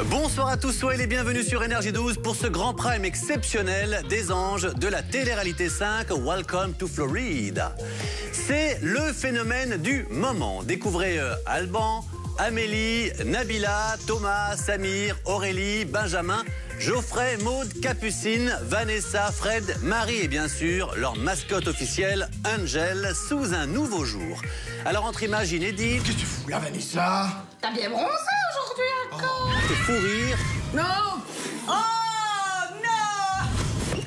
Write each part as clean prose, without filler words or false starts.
Bonsoir à tous, soyez les bienvenus sur Énergie 12 pour ce grand prime exceptionnel des anges de la télé-réalité 5, Welcome to Florida. C'est le phénomène du moment. Découvrez Alban, Amélie, Nabila, Thomas, Samir, Aurélie, Benjamin, Geoffrey, Maude, Capucine, Vanessa, Fred, Marie et bien sûr leur mascotte officielle, Angel, sous un nouveau jour. Alors entre images inédites... Qu'est-ce que tu fous là, Vanessa? T'as bien bronzé aujourd'hui encore. Te fou rire. Non. Oh non.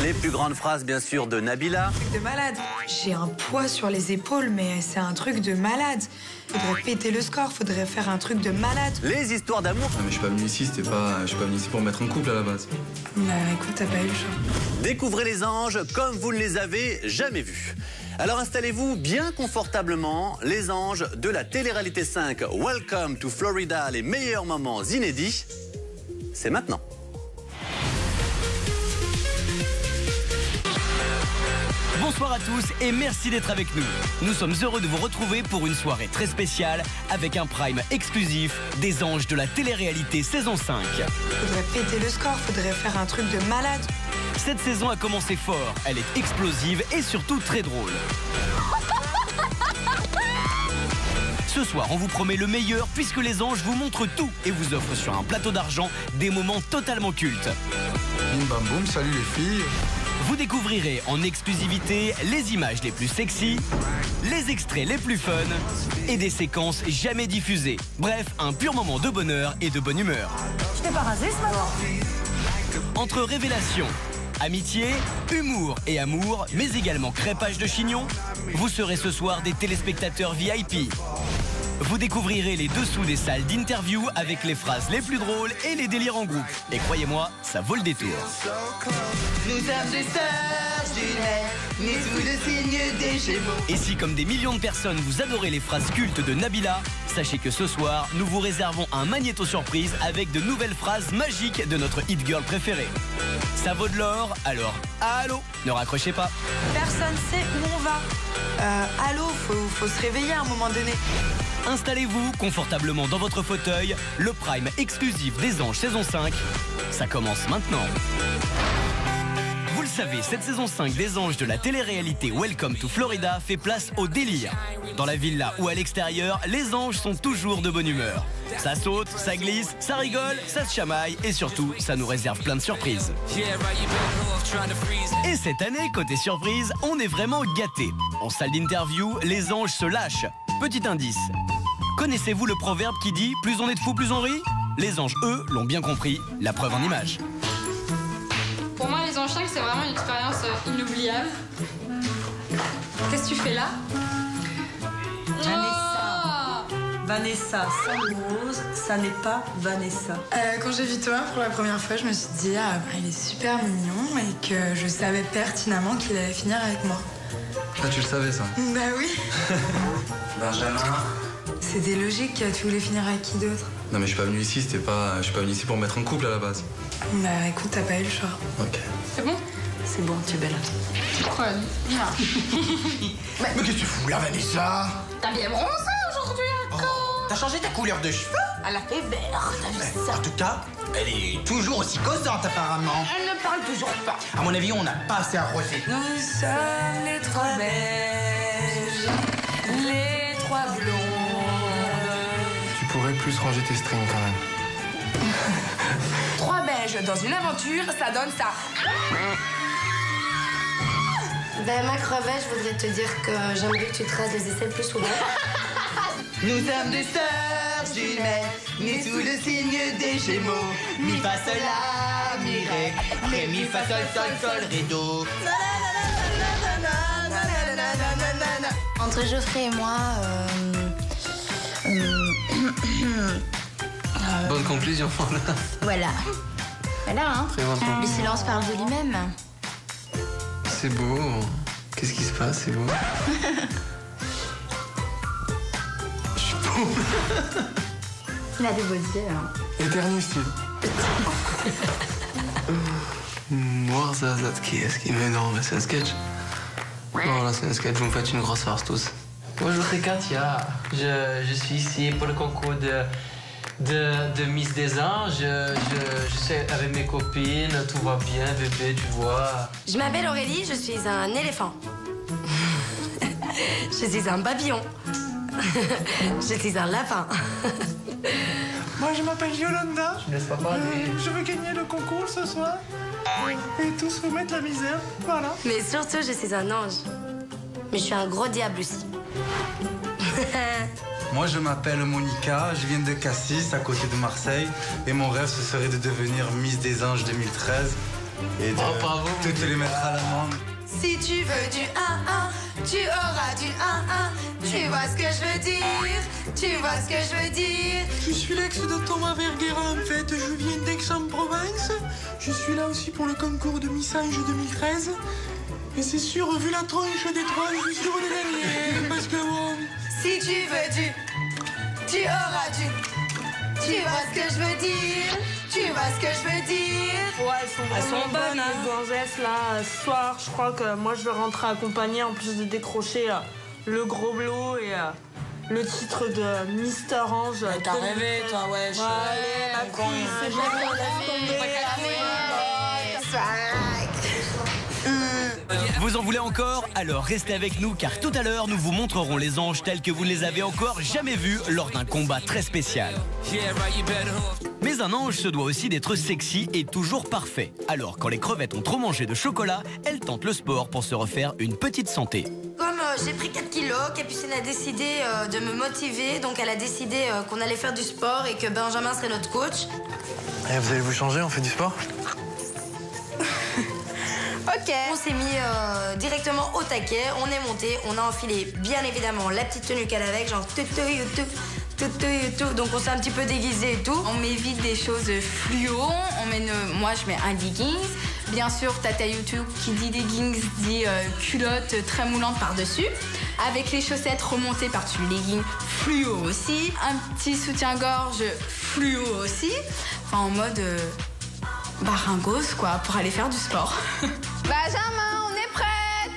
Les plus grandes phrases bien sûr de Nabila. Truc de malade. J'ai un poids sur les épaules, mais c'est un truc de malade. Faudrait péter le score, faudrait faire un truc de malade. Les histoires d'amour. Non mais je suis pas venu ici, je suis pas venu ici pour me mettre en couple à la base. Bah écoute, t'as pas eu le choix. Découvrez les anges comme vous ne les avez jamais vus. Alors installez-vous bien confortablement, les anges de la télé-réalité 5, Welcome to Florida, les meilleurs moments inédits, c'est maintenant. Bonsoir à tous et merci d'être avec nous. Nous sommes heureux de vous retrouver pour une soirée très spéciale avec un prime exclusif des anges de la télé-réalité saison 5. Faudrait péter le score, faudrait faire un truc de malade. Cette saison a commencé fort, elle est explosive et surtout très drôle. Ce soir, on vous promet le meilleur puisque les anges vous montrent tout et vous offrent sur un plateau d'argent des moments totalement cultes. Bim bam boum, salut les filles. Vous découvrirez en exclusivité les images les plus sexy, les extraits les plus fun et des séquences jamais diffusées. Bref, un pur moment de bonheur et de bonne humeur. Je t'ai pas rasé ce matin. Entre révélations, amitié, humour et amour, mais également crêpage de chignon, vous serez ce soir des téléspectateurs VIP. Vous découvrirez les dessous des salles d'interview avec les phrases les plus drôles et les délires en groupe. Et croyez-moi, ça vaut le détour. Nous sommes des sœurs jumelles, nées sous le signe des Gémeaux. Et si comme des millions de personnes vous adorez les phrases cultes de Nabila, sachez que ce soir, nous vous réservons un magnéto surprise avec de nouvelles phrases magiques de notre hit girl préférée. Ça vaut de l'or, alors allô, ne raccrochez pas. Personne sait où on va. Allô, faut se réveiller à un moment donné. Installez-vous confortablement dans votre fauteuil, le prime exclusif des anges saison 5, ça commence maintenant. Vous le savez, cette saison 5 des anges de la télé-réalité Welcome to Florida fait place au délire. Dans la villa ou à l'extérieur, les anges sont toujours de bonne humeur. Ça saute, ça glisse, ça rigole, ça se chamaille et surtout, ça nous réserve plein de surprises. Et cette année, côté surprise, on est vraiment gâtés. En salle d'interview, les anges se lâchent. Petit indice. Connaissez-vous le proverbe qui dit « Plus on est de fous, plus on rit » ? Les anges, eux, l'ont bien compris. La preuve en image. Pour moi, les anges 5, c'est vraiment une expérience inoubliable. Qu'est-ce que tu fais là? Vanessa, sans le rose, ça n'est pas Vanessa. Quand j'ai vu Thomas pour la première fois, je me suis dit ah bah, il est super mignon et que je savais pertinemment qu'il allait finir avec moi. Ah tu le savais ça? Bah oui. Benjamin. C'était logique, tu voulais finir avec qui d'autre? Non mais je suis pas venu ici, je suis pas venu ici pour me mettre en couple à la base. Bah écoute, t'as pas eu le choix. Ok. C'est bon? C'est bon, tu es belle. Quoi? Non. Mais qu'est-ce que tu fous là, Vanessa? T'as bien bronzé aujourd'hui encore. T'as changé ta couleur de cheveux? Elle a fait vert, t'as vu ça? En tout cas, elle est toujours aussi causante apparemment. Elle ne parle toujours pas. À mon avis, on n'a pas assez arrosé. Nous sommes les trois beiges, les trois blondes. Tu pourrais plus ranger tes strings quand même. Trois beiges dans une aventure, ça donne ça. Ben, ma crevette, je voudrais te dire que j'aimerais que tu te rases les aisselles plus souvent. Nous sommes des sœurs jumelles, nées sous le signe des Gémeaux. Mi fa sol la, mi ré, ré mi fa sol sol sol ré do. Entre Geoffrey et moi, Bonne conclusion. voilà. Voilà, hein. Très bonne conclusion. Le silence parle de lui-même. C'est beau. Qu'est-ce qui se passe? C'est beau. Je suis beau. Il a des beaux yeux, hein. Éternue style. Noir Zazat, qui est-ce qui... Mais non, mais c'est un sketch. Non, là, c'est un sketch, vous me faites une grosse farce tous. Bonjour, c'est Katia. Je suis ici pour le concours de Miss des Anges. Je suis avec mes copines, tout va bien, bébé, tu vois. Je m'appelle Aurélie, je suis un éléphant. Je suis un papillon. Je suis un lapin. Moi, je m'appelle Yolanda. Je ne laisse pas parler. Je veux gagner le concours ce soir. Et tous remettre la misère, voilà. Mais surtout, je suis un ange. Mais je suis un gros diable aussi. Moi, je m'appelle Monica, je viens de Cassis, à côté de Marseille. Et mon rêve, ce serait de devenir Miss des Anges 2013. Et de toutes les mettre à l'amende. Si tu veux du 1-1, tu auras du 1-1. Tu vois ce que je veux dire? Tu vois ce que je veux dire? Je suis l'ex de Thomas Verguera, en fait. Je viens d'Aix-en-Provence. Je suis là aussi pour le concours de Miss Ange 2013. Et c'est sûr, vu la tronche des trois, je suis sûr de gagner. Parce que bon... Si tu veux du, tu auras du. Tu vois ce que je veux dire? Tu vois ce que je veux dire? Ouais, elles sont bonnes, hein. Les gonzesses, là. Ce soir, je crois que moi, je vais rentrer accompagnée, en plus de décrocher le gros blot et le titre de Mister Ange. T'as rêvé, toi, wesh. Allez, ma couille, c'est bon, laisse tomber. Vous en voulez encore? Alors restez avec nous car tout à l'heure nous vous montrerons les anges tels que vous ne les avez encore jamais vus lors d'un combat très spécial. Mais un ange se doit aussi d'être sexy et toujours parfait. Alors quand les crevettes ont trop mangé de chocolat, elles tentent le sport pour se refaire une petite santé. Comme j'ai pris 4 kilos, Capucine a décidé de me motiver. Donc elle a décidé qu'on allait faire du sport et que Benjamin serait notre coach. Et vous allez vous changer, on fait du sport? Ok. On s'est mis directement au taquet, on est monté, on a enfilé bien évidemment la petite tenue qu'elle avait avec, genre tout. Donc on s'est un petit peu déguisé et tout. On met vite des choses fluo. Moi, je mets un leggings. Bien sûr, Tata YouTube qui dit leggings dit culotte très moulante par-dessus. Avec les chaussettes remontées par-dessus le legging fluo aussi. Un petit soutien-gorge fluo aussi. Enfin, en mode baringos, quoi, pour aller faire du sport. Benjamin, on est prête!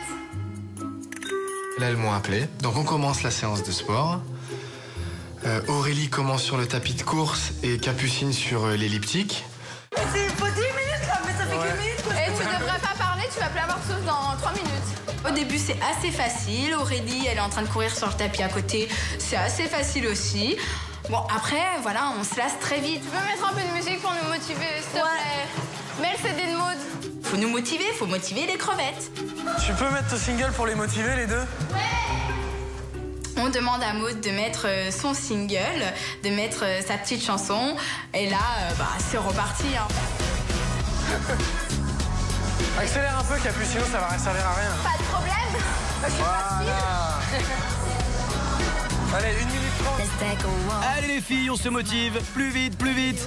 Là, elles m'ont appelé. Donc, on commence la séance de sport. Aurélie commence sur le tapis de course et Capucine sur l'elliptique. Il faut 10 minutes là, mais ça fait que minutes. Et tu devrais pas parler, tu vas plus avoir souffle dans 3 minutes. Au début, c'est assez facile. Aurélie, elle est en train de courir sur le tapis à côté. C'est assez facile aussi. Bon, après, voilà, on se lasse très vite. Tu peux mettre un peu de musique pour nous motiver, s'il te plaît? Mets le CD de Maud. Faut nous motiver, faut motiver les crevettes. Tu peux mettre ton single pour les motiver, les deux? On demande à Maud de mettre son single, de mettre sa petite chanson. Et là, c'est reparti. Hein. Accélère un peu, Capucine, ça va servir à rien. Pas de problème. Je suis facile. Allez, 1 minute 30. Allez les filles, on se motive. Plus vite, plus vite.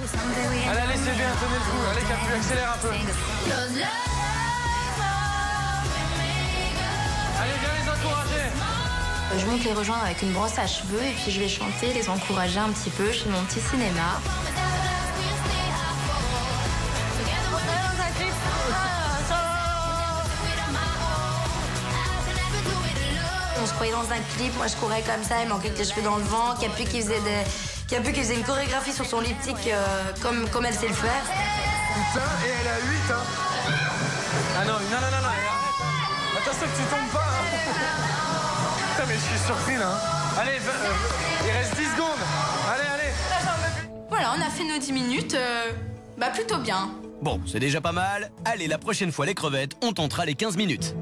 Allez, c'est bien, tenez le coup. Allez, Capu, accélère un peu. Allez, viens les encourager. Je monte les rejoindre avec une brosse à cheveux et puis je vais chanter, les encourager un petit peu chez mon petit cinéma. On se croyait dans un clip, moi je courais comme ça, il manquait que les cheveux dans le vent, Capu qui faisait une chorégraphie sur son lipstick comme elle sait le faire. Putain, et elle a 8, hein. Ah non, arrête. Attention que tu tombes pas, hein. Putain, mais je suis surpris, là. Allez, il reste 10 secondes. Allez. Voilà, on a fait nos 10 minutes. Plutôt bien. Bon, c'est déjà pas mal. Allez, la prochaine fois les crevettes, on tentera les 15 minutes.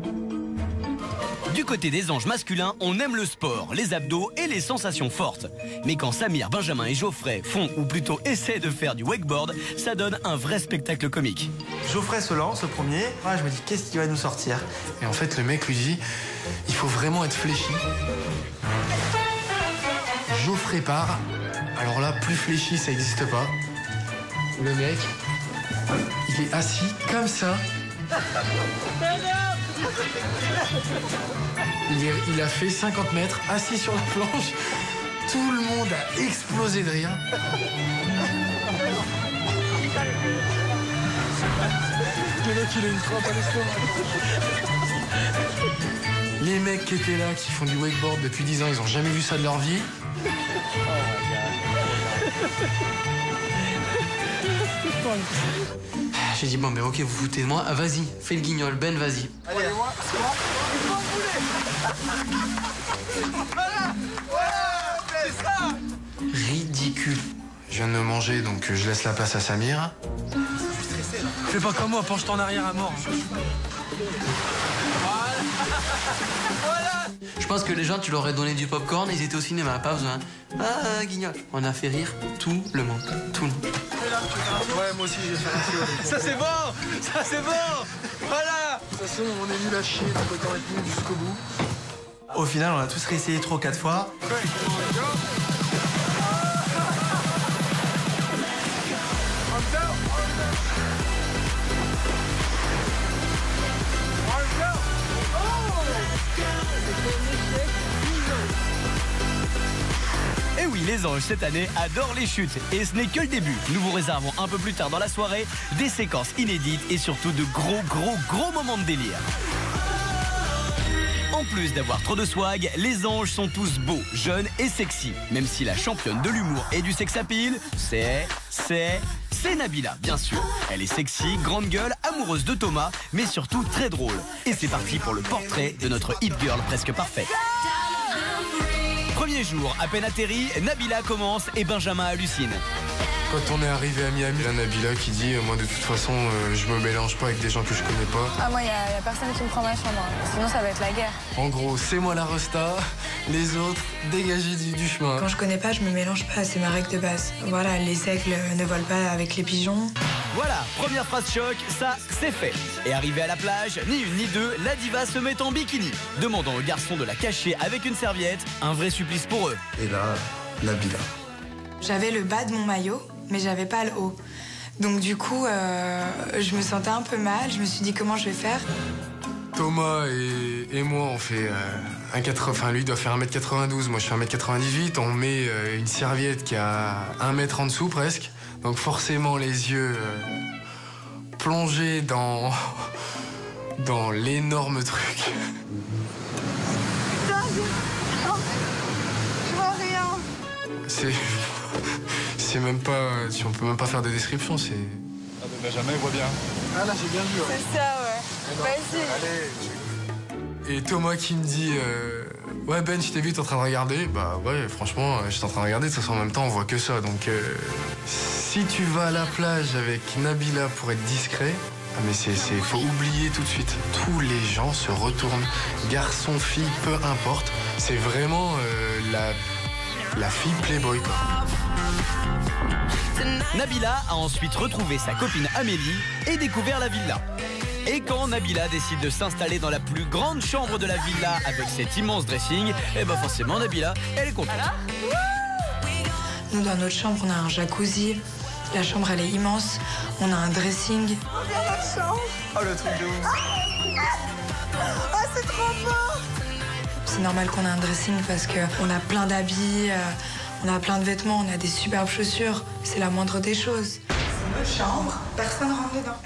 Du côté des anges masculins, on aime le sport, les abdos et les sensations fortes. Mais quand Samir, Benjamin et Geoffrey font, ou plutôt essaient de faire du wakeboard, ça donne un vrai spectacle comique. Geoffrey se lance, le premier. Ah, je me dis, qu'est-ce qu'il va nous sortir? Et en fait, le mec lui dit, il faut vraiment être fléchi. Geoffrey part. Alors là, plus fléchi, ça n'existe pas. Le mec, il est assis comme ça. Il a fait 50 mètres, assis sur la planche. Tout le monde a explosé de rire. Le mec, il a une crampe à l'estomac. Les mecs qui étaient là, qui font du wakeboard depuis 10 ans, ils ont jamais vu ça de leur vie. J'ai dit, bon, ben ok, vous foutez de moi. Ah, vas-y, fais le guignol, Ben, vas-y. Allez, moi, c'est moi. Voilà, c'est ça. Ridicule. Je viens de me manger, donc je laisse la place à Samir. Je suis stressé, là. Fais pas comme moi, penche-toi en arrière à mort. Voilà. Je pense que les gens, tu leur aurais donné du popcorn, ils étaient au cinéma, pas besoin. Ah, guignol. On a fait rire tout le monde. Tout le monde. Ouais, moi aussi, je vais faire un petit. Ça, c'est bon. Ça, c'est bon. Voilà. De toute façon, on est nul à chier, donc autant être nul jusqu'au bout. Au final, on a tous réessayé 3 ou 4 fois. Et oui, les anges cette année adorent les chutes. Et ce n'est que le début. Nous vous réservons un peu plus tard dans la soirée des séquences inédites et surtout de gros moments de délire. En plus d'avoir trop de swag, les anges sont tous beaux, jeunes et sexy. Même si la championne de l'humour et du sex appeal, c'est Nabila, bien sûr. Elle est sexy, grande gueule, amoureuse de Thomas, mais surtout très drôle. Et c'est parti pour le portrait de notre hit girl presque parfaite. Premier jour, à peine atterri, Nabila commence et Benjamin hallucine. Quand on est arrivé à Miami, il y a Nabila qui dit moi de toute façon je me mélange pas avec des gens que je connais pas. Ah moi il y a personne qui me prend ma chambre, sinon ça va être la guerre. En gros, c'est moi la resta, les autres dégagez du chemin. Quand je connais pas, je me mélange pas, c'est ma règle de base. Voilà, les aigles ne volent pas avec les pigeons. Voilà, première phrase choc, ça c'est fait. Et arrivé à la plage, ni une ni deux, la diva se met en bikini, demandant aux garçons de la cacher avec une serviette, un vrai supplice pour eux. Et là, Nabila. J'avais le bas de mon maillot, mais j'avais pas le haut. Donc du coup, je me sentais un peu mal, je me suis dit comment je vais faire. Thomas et moi, on fait enfin lui doit faire 1m92, moi je fais 1m98, on met une serviette qui a 1 mètre en dessous presque. Donc forcément les yeux plongés dans l'énorme truc. Putain, je vois rien. C'est même pas, on peut même pas faire de description, c'est... Ah ben Benjamin, il voit bien. Ah là, j'ai bien vu. Ouais. C'est ça, ouais. Vas-y. Et Thomas qui me dit ouais Ben, je t'ai vu, t'es en train de regarder. Bah ouais, franchement, j'étais en train de regarder, de toute façon en même temps on voit que ça. Donc si tu vas à la plage avec Nabila pour être discret, ah mais faut oublier tout de suite. Tous les gens se retournent, garçon, fille, peu importe. C'est vraiment la fille playboy quoi. Nabila a ensuite retrouvé sa copine Amélie et découvert la villa. Et quand Nabila décide de s'installer dans la plus grande chambre de la villa avec cet immense dressing, et ben forcément Nabila, elle est contente. Nous, dans notre chambre, on a un jacuzzi. La chambre, elle est immense. On a un dressing. Oh, le truc de ouf. Oh, c'est trop beau. C'est normal qu'on ait un dressing parce qu'on a plein d'habits, on a plein de vêtements, on a des superbes chaussures. C'est la moindre des choses. C'est notre chambre, personne rentre dedans.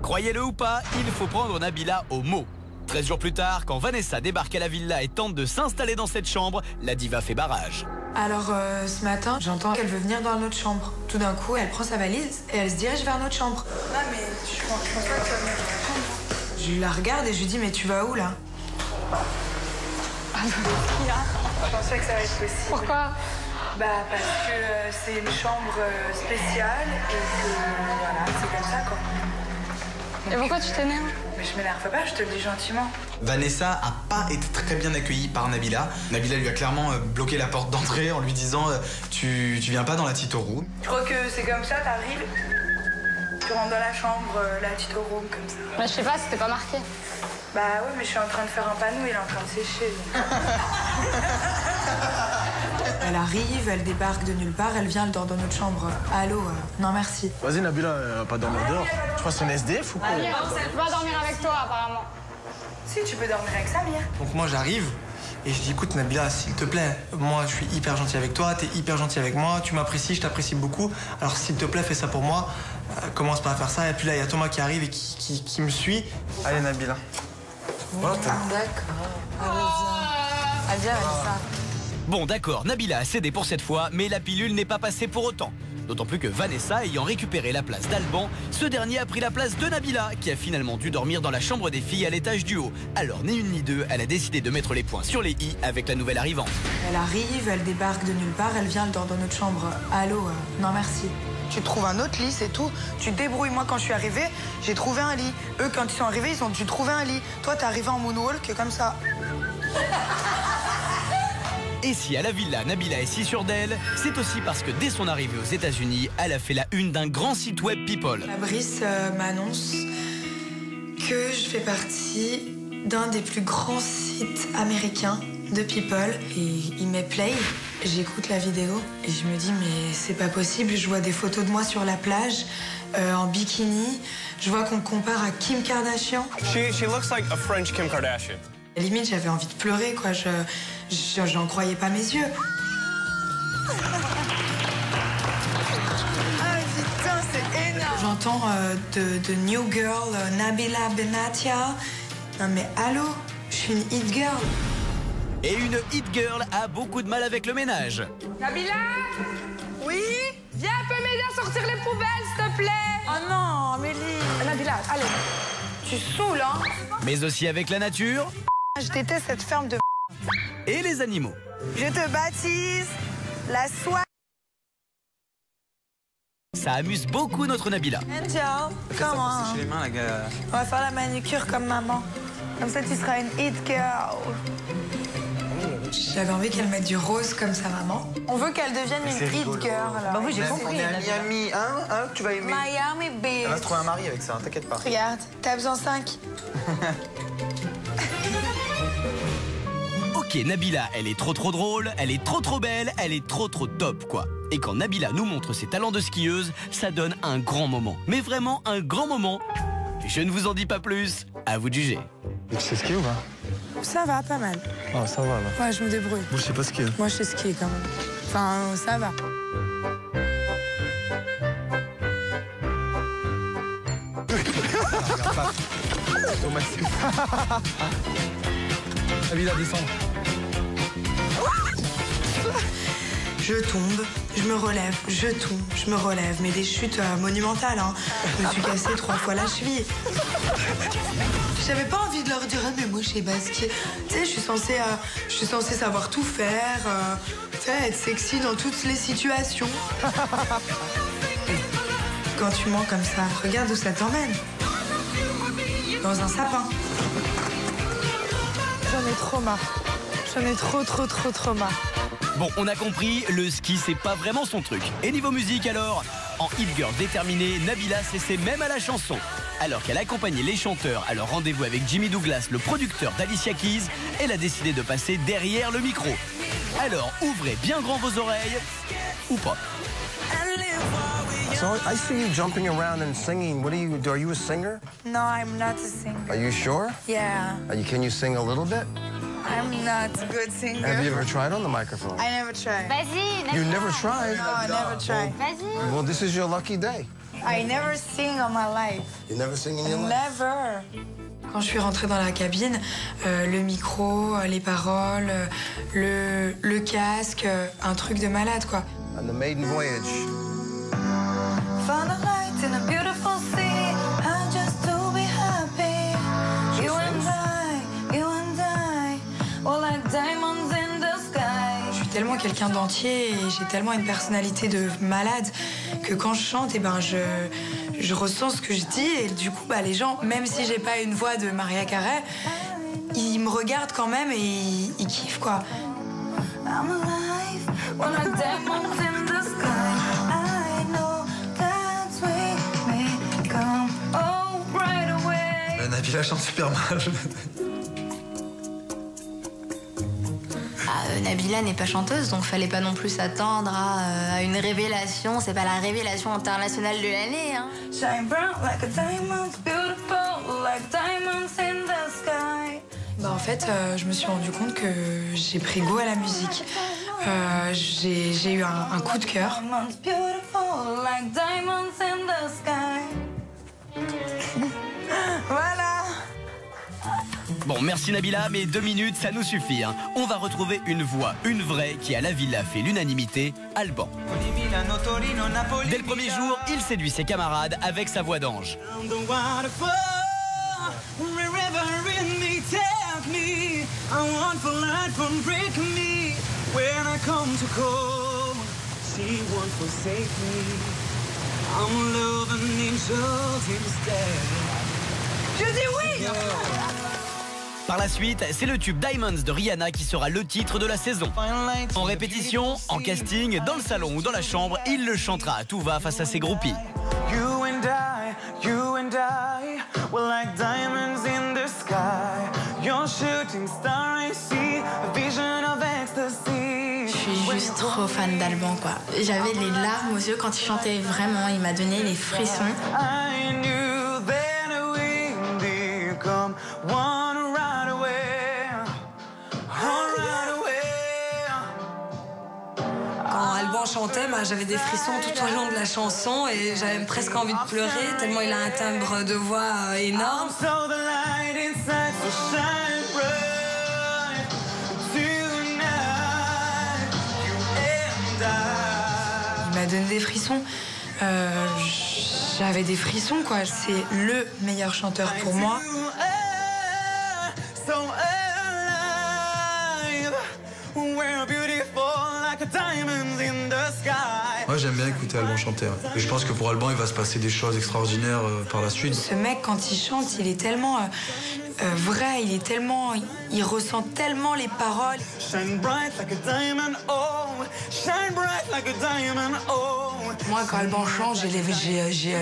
Croyez-le ou pas, il faut prendre Nabila au mot. 13 jours plus tard, quand Vanessa débarque à la villa et tente de s'installer dans cette chambre, la diva fait barrage. Alors ce matin, j'entends qu'elle veut venir dans notre chambre. Tout d'un coup, elle prend sa valise et elle se dirige vers notre chambre. Ah mais je pense pas que tu vas venir dans la chambre. Je la regarde et je lui dis mais tu vas où là? Ah, qu'est-ce qu'il y a? Je pensais que ça allait être possible. Pourquoi? Bah parce que c'est une chambre spéciale et que voilà, c'est comme ça quoi. Et pourquoi tu t'énerves? Mais je m'énerve pas, je te le dis gentiment. Vanessa a pas été très bien accueillie par Nabila. Nabila lui a clairement bloqué la porte d'entrée en lui disant tu viens pas dans la Tito Room. Je crois que c'est comme ça, t'arrives, tu rentres dans la chambre, la Tito Room, comme ça. Bah je sais pas, c'était pas marqué. Bah ouais, mais je suis en train de faire un panneau, il est en train de sécher. Elle arrive, elle débarque de nulle part, elle vient, elle dort dans notre chambre. Allô, non merci. Vas-y, Nabila, pas dormir dehors. Tu crois que c'est une SDF ou quoi? Je peux pas dormir avec toi apparemment. Si, tu peux dormir avec Samir. Donc moi j'arrive et je dis écoute Nabila, s'il te plaît, moi je suis hyper gentil avec toi, t'es hyper gentil avec moi, tu m'apprécies, je t'apprécie beaucoup. Alors s'il te plaît, fais ça pour moi, commence pas à faire ça. Et puis là il y a Thomas qui arrive et qui me suit. Allez Nabila, Ah, viens, Vanessa. Bon d'accord, Nabila a cédé pour cette fois, mais la pilule n'est pas passée pour autant. D'autant plus que Vanessa ayant récupéré la place d'Alban, ce dernier a pris la place de Nabila, qui a finalement dû dormir dans la chambre des filles à l'étage du haut. Alors ni une ni deux, elle a décidé de mettre les points sur les i avec la nouvelle arrivante. Elle arrive, elle débarque de nulle part, elle vient, elle dort dans notre chambre. Allô, non merci. Tu trouves un autre lit, c'est tout. Tu te débrouilles. Moi, quand je suis arrivée, j'ai trouvé un lit. Eux, quand ils sont arrivés, ils ont dû trouver un lit. Toi, t'es arrivé en moonwalk comme ça. Et si à la villa, Nabila est si sûre d'elle, c'est aussi parce que dès son arrivée aux États-Unis, elle a fait la une d'un grand site web People. Fabrice m'annonce que je fais partie d'un des plus grands sites américains de People. Et il met play, j'écoute la vidéo et je me dis mais c'est pas possible, je vois des photos de moi sur la plage, en bikini, je vois qu'on me compare à Kim Kardashian. She looks like a French Kim Kardashian. Limite j'avais envie de pleurer quoi, j'en croyais pas mes yeux. Ah putain, c'est énorme. J'entends de New Girl, Nabila Benatia. Non mais allô, je suis une hit girl. Et une hit girl a beaucoup de mal avec le ménage. Nabila? Oui? Viens un peu m'aider à sortir les poubelles, s'il te plaît. Oh non, Amélie. Nabila, allez. Tu saoules, hein? Mais aussi avec la nature. Je déteste cette ferme de... Et les animaux. Je te baptise la soie. Ça amuse beaucoup notre Nabila. Angel, comment? Les mains, la gars. On va faire la manucure comme maman. Comme ça, tu seras une hit girl. J'avais envie qu'elle mette du rose comme sa maman. On veut qu'elle devienne une hit girl. Bah oui, j'ai compris. On est à Miami, hein, tu vas aimer. Miami, Elle bitch. va se trouver un mari avec ça, t'inquiète pas. Regarde, t'as besoin 5. Ok, Nabila, elle est trop drôle, elle est trop belle, elle est trop top quoi. Et quand Nabila nous montre ses talents de skieuse, ça donne un grand moment. Mais vraiment un grand moment. Je ne vous en dis pas plus, à vous de juger. Tu sais skier ou pas? Ça va, pas mal. Ah, ça va là. Ouais, je me débrouille. Moi, je sais pas skier. Moi, je sais skier quand même. Enfin, ça va. Regarde pas. Au maximum. Nabila, descend. Je tombe, je me relève, je tombe, je me relève. Mais des chutes monumentales, hein. Je me suis cassé 3 fois la cheville. J'avais pas envie de leur dire, ah, mais moi je sais pas skier. Tu sais, je suis censée savoir tout faire, tu sais, être sexy dans toutes les situations. Quand tu mens comme ça, regarde où ça t'emmène. Dans un sapin. J'en ai trop marre. J'en ai trop marre. Bon, on a compris, le ski c'est pas vraiment son truc. Et niveau musique alors, en hit girl déterminée, Nabila s'essaie même à la chanson. Alors qu'elle accompagnait les chanteurs à leur rendez-vous avec Jimmy Douglas, le producteur d'Alicia Keys, elle a décidé de passer derrière le micro. Alors ouvrez bien grand vos oreilles, ou pas. So I see you jumping around and singing. What are you a singer? No, I'm not a singer. Are you sure? Yeah, Can you sing a little bit? I'm not a good singer. Have you ever tried on the microphone? I never tried. Vas-y, You never tried? No, I never tried. Vas-y. Well, this is your lucky day. I never sing on my life. You never sing in your life? Never. Quand je suis rentrée dans la cabine, le micro, les paroles, le casque, un truc de malade quoi. On the maiden voyage. Found a light in a beautiful city, and just to be happy. You and I, all like diamonds in the sky. Je suis tellement quelqu'un d'entier et j'ai tellement une personnalité de malade que quand je chante, eh ben je ressens ce que je dis et du coup les gens, même si j'ai pas une voix de Mariah Carey, ils me regardent quand même et ils kiffent quoi. I'm alive, all like diamonds in the sky. I know that's with me, come oh right away. Nabila chante super mal. Nabila n'est pas chanteuse, donc fallait pas non plus s'attendre à une révélation. C'est pas la révélation internationale de l'année, hein. Shine brown like a diamond, beautiful like diamonds in the sky. En fait, je me suis rendu compte que j'ai pris goût à la musique. J'ai eu un coup de cœur. Beautiful like diamonds in the sky. Voilà. Bon, merci Nabila, mais 2 minutes, ça nous suffit. Hein. On va retrouver une voix, une vraie, qui à la villa fait l'unanimité, Alban. Dès le premier jour, il séduit ses camarades avec sa voix d'ange. Je dis oui. Par la suite, c'est le tube Diamonds de Rihanna qui sera le titre de la saison. En répétition, en casting, dans le salon ou dans la chambre, il le chantera à tout va face à ses groupies. You and I, we're like diamonds in the sky. You're shooting star, I see a vision of ecstasy. Je suis juste trop fan d'Alban, quoi. J'avais les larmes aux yeux quand il chantait, vraiment, il m'a donné les frissons. I knew that we'd become one right away. Right away. Quand Alban chantait, j'avais des frissons tout au long de la chanson et j'avais presque envie de pleurer tellement il a un timbre de voix énorme. So the light inside so shine bright tonight, you and I. Il m'a donné des frissons. J'avais des frissons, quoi. C'est le meilleur chanteur pour moi. So alive, we're beautiful like diamonds in the sky. Moi j'aime bien écouter Alban chanter. Et je pense que pour Alban il va se passer des choses extraordinaires par la suite. Ce mec, quand il chante, il est tellement vrai, il ressent tellement les paroles. Shine bright like a diamond, oh, shine bright like a diamond, oh. Moi, quand Alban chante, j'ai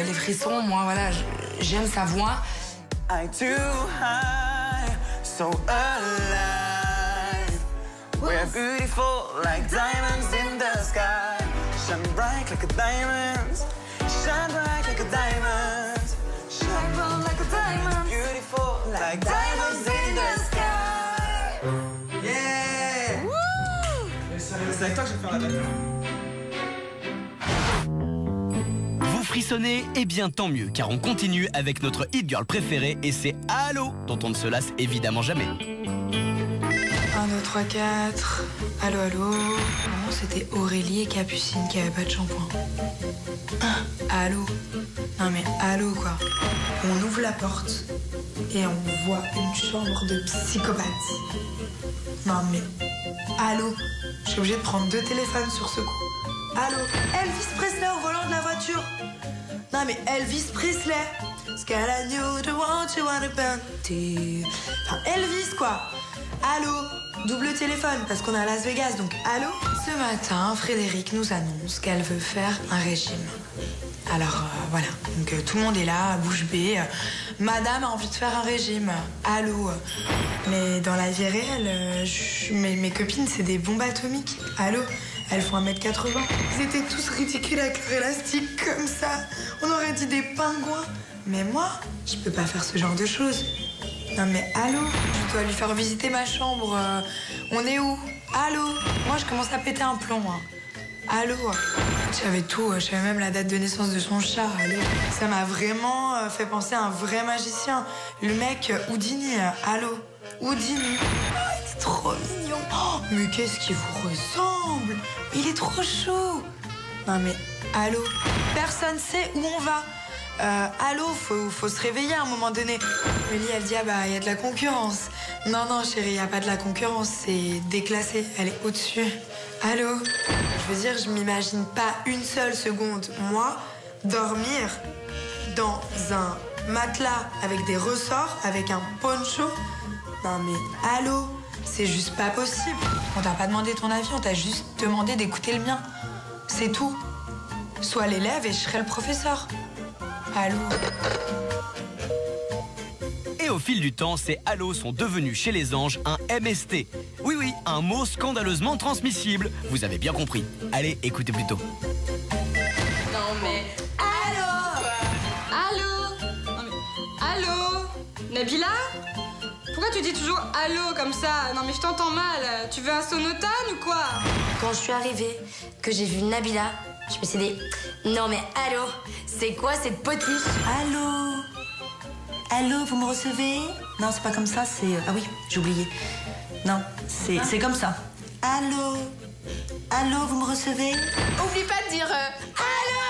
les frissons. Moi, voilà, j'aime sa voix. I too high, so alive. We're beautiful like diamonds in the sky. Shine bright like a diamond. Shine bright like a diamond. Shine bright like a diamond. Beautiful like diamonds in the sky. Yeah. Woo! C'est avec toi que je vais faire la bataille. Vous frissonnez? Eh bien tant mieux, car on continue avec notre hit girl préférée et c'est Allo, dont on ne se lasse évidemment jamais. 1, 2, 3, 4. Allô, allô. Non, c'était Aurélie et Capucine qui avaient pas de shampoing. Allô. Non mais allô, quoi. On ouvre la porte et on voit une chambre de psychopathe. Non mais allô. Je suis obligée de prendre 2 téléphones sur ce coup. Allô. Elvis Presley au volant de la voiture. Non mais Elvis Presley. Scan I knew the one you wanna burn. Enfin Elvis, quoi. Allô. Double téléphone parce qu'on est à Las Vegas, donc allô. Ce matin, Frédéric nous annonce qu'elle veut faire un régime. Alors voilà, donc tout le monde est là, bouche bée. Madame a envie de faire un régime. Allô. Mais dans la vie réelle, mes copines, c'est des bombes atomiques. Allô. Elles font 1m80. Ils étaient tous ridicules avec leur élastique comme ça. On aurait dit des pingouins. Mais moi, je peux pas faire ce genre de choses. Non mais allô, je dois lui faire visiter ma chambre. On est où? Allô. Moi, je commence à péter un plomb. Hein. Allô. J'avais tout, je savais même la date de naissance de son chat. Allô. Ça m'a vraiment fait penser à un vrai magicien. Le mec Houdini. Allô. Houdini. Oh, il est trop mignon. Oh, mais qu'est-ce qu'il vous ressemble? Il est trop chaud. Non mais allô. Personne sait où on va. Allô, faut se réveiller à un moment donné. Mélie, elle dit, ah bah, il y a de la concurrence. Non, non, chérie, il n'y a pas de la concurrence, c'est déclassé, elle est au-dessus. Allô? Je veux dire, je m'imagine pas une seule seconde, moi, dormir dans un matelas avec des ressorts, avec un poncho. Non mais, allô? C'est juste pas possible. On t'a pas demandé ton avis, on t'a juste demandé d'écouter le mien. C'est tout. Sois l'élève et je serai le professeur. Allô. Et au fil du temps, ces Allo sont devenus chez les anges un MST. Oui, oui, un mot scandaleusement transmissible. Vous avez bien compris. Allez, écoutez plutôt. Non mais... Allô. Allô. Non mais... Allô. Nabila? Pourquoi tu dis toujours allô comme ça? Non mais je t'entends mal. Tu veux un sonotone ou quoi? Quand je suis arrivée, que j'ai vu Nabila, je me suis dit, non mais allô, c'est quoi cette potiche? Allô? Allô, vous me recevez? Non, c'est pas comme ça, c'est... Ah oui, j'ai oublié. Non, c'est comme ça. Allô? Allô, vous me recevez? Oublie pas de dire allô.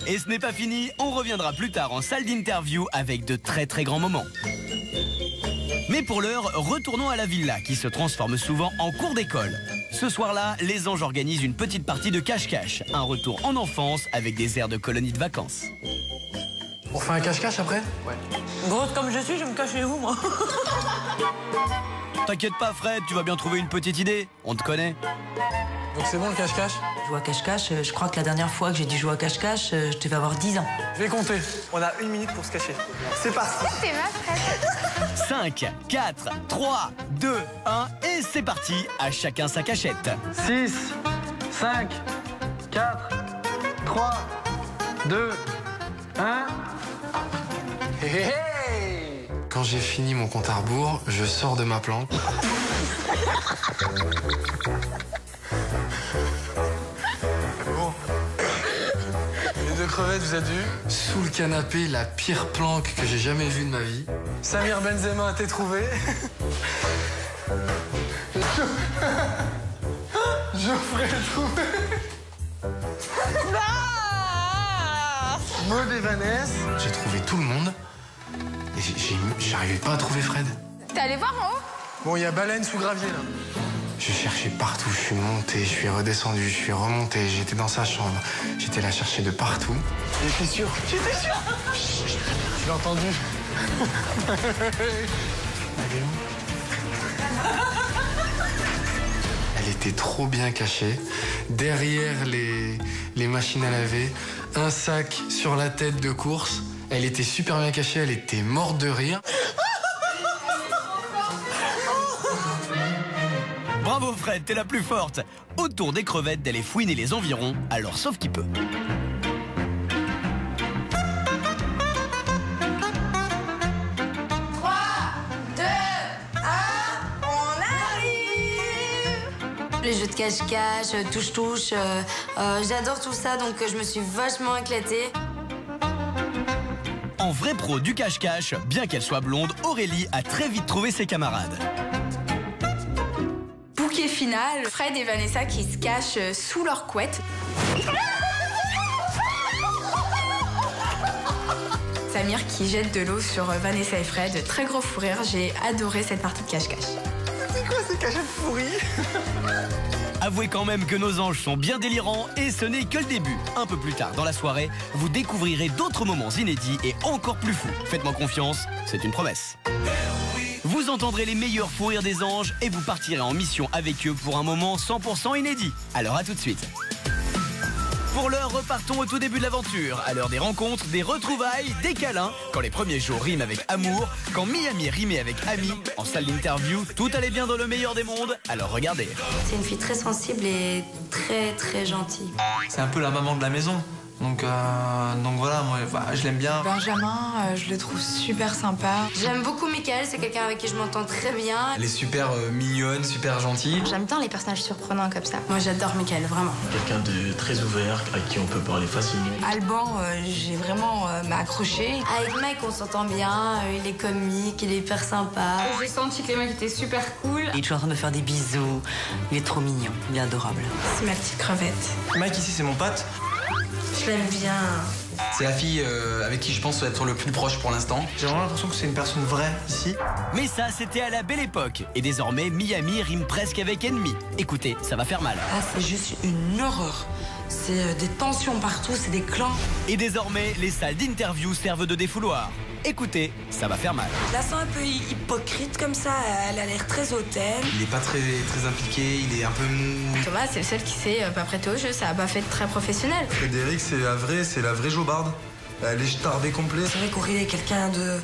Et ce n'est pas fini, on reviendra plus tard en salle d'interview avec de très très grands moments. Mais pour l'heure, retournons à la villa qui se transforme souvent en cours d'école. Ce soir-là, les anges organisent une petite partie de cache-cache, un retour en enfance avec des airs de colonie de vacances. On fait un cache-cache après? Ouais. Grosse comme je suis, je me cache chez vous, moi. T'inquiète pas Fred, tu vas bien trouver une petite idée, on te connaît. Donc c'est bon le cache-cache? Jouer à cache-cache, je crois que la dernière fois que j'ai dû jouer à cache-cache, je devais avoir 10 ans. Je vais compter. On a 1 minute pour se cacher. C'est parti. C'est ma Fred. 5, 4, 3, 2, 1 et c'est parti, à chacun sa cachette. 6, 5, 4, 3, 2, 1... Hey, hey, hey. Quand j'ai fini mon compte à rebours, je sors de ma planque. Bon. Les 2 crevettes, vous êtes vus? Sous le canapé, la pire planque que j'ai jamais vue de ma vie. Samir Benzema a été trouvé. Geoffrey est trouvé. Maud et Vanessa. J'ai trouvé tout le monde et j'arrivais pas à trouver Fred. T'es allé voir en haut? Bon, il y a baleine sous gravier là. Je cherchais partout, je suis monté, je suis redescendu, je suis remonté, j'étais dans sa chambre. J'étais là chercher de partout. J'étais sûr. J'étais sûr. Je l'ai entendu. Elle est où? Elle était trop bien cachée. Derrière les machines à laver, un sac sur la tête de course. Elle était super bien cachée, elle était morte de rire. Bravo Fred, t'es la plus forte. Autour des crevettes d'aller fouiner les environs, alors sauf qui peut. Les jeux de cache-cache, touche-touche, j'adore tout ça, donc je me suis vachement éclatée. En vraie pro du cache-cache, bien qu'elle soit blonde, Aurélie a très vite trouvé ses camarades. Bouquet final, Fred et Vanessa qui se cachent sous leur couette. Samir qui jette de l'eau sur Vanessa et Fred. Très gros fou rire, j'ai adoré cette partie de cache-cache. C'est quoi ces cachettes pourries? Avouez quand même que nos anges sont bien délirants et ce n'est que le début. Un peu plus tard dans la soirée, vous découvrirez d'autres moments inédits et encore plus fous. Faites-moi confiance, c'est une promesse. Vous entendrez les meilleurs fous rires des anges et vous partirez en mission avec eux pour un moment 100% inédit. Alors à tout de suite. Pour l'heure, repartons au tout début de l'aventure. À l'heure des rencontres, des retrouvailles, des câlins. Quand les premiers jours riment avec amour, quand Miami rimait avec ami. En salle d'interview, tout allait bien dans le meilleur des mondes. Alors regardez. C'est une fille très sensible et très très gentille. C'est un peu la maman de la maison. Donc voilà, moi je l'aime bien. Benjamin, je le trouve super sympa. J'aime beaucoup Michael, c'est quelqu'un avec qui je m'entends très bien. Elle est super mignonne, super gentille. J'aime bien les personnages surprenants comme ça. Moi j'adore Michael, vraiment. Quelqu'un de très ouvert, à qui on peut parler facilement. Alban, j'ai vraiment accroché. Avec Mike, on s'entend bien, il est comique, il est hyper sympa. J'ai senti que les mecs étaient super cool. Il est toujours en train de me faire des bisous. Il est trop mignon, il est adorable. C'est ma petite crevette. Mike ici, c'est mon pote. Je l'aime bien. C'est la fille avec qui je pense être le plus proche pour l'instant. J'ai vraiment l'impression que c'est une personne vraie ici. Mais ça, c'était à la belle époque. Et désormais, Miami rime presque avec ennemi. Écoutez, ça va faire mal. Ah, c'est juste une horreur. C'est des tensions partout, c'est des clans. Et désormais, les salles d'interview servent de défouloir. Écoutez, ça va faire mal. Je la sens un peu hypocrite comme ça, elle a l'air très hautaine. Il est pas très impliqué, il est un peu mou. Thomas, c'est le seul qui s'est pas prêté au jeu, ça a pas fait très professionnel. Frédéric, c'est la vraie jobarde. Elle est starbée complet. C'est vrai qu'Aurélie est quelqu'un de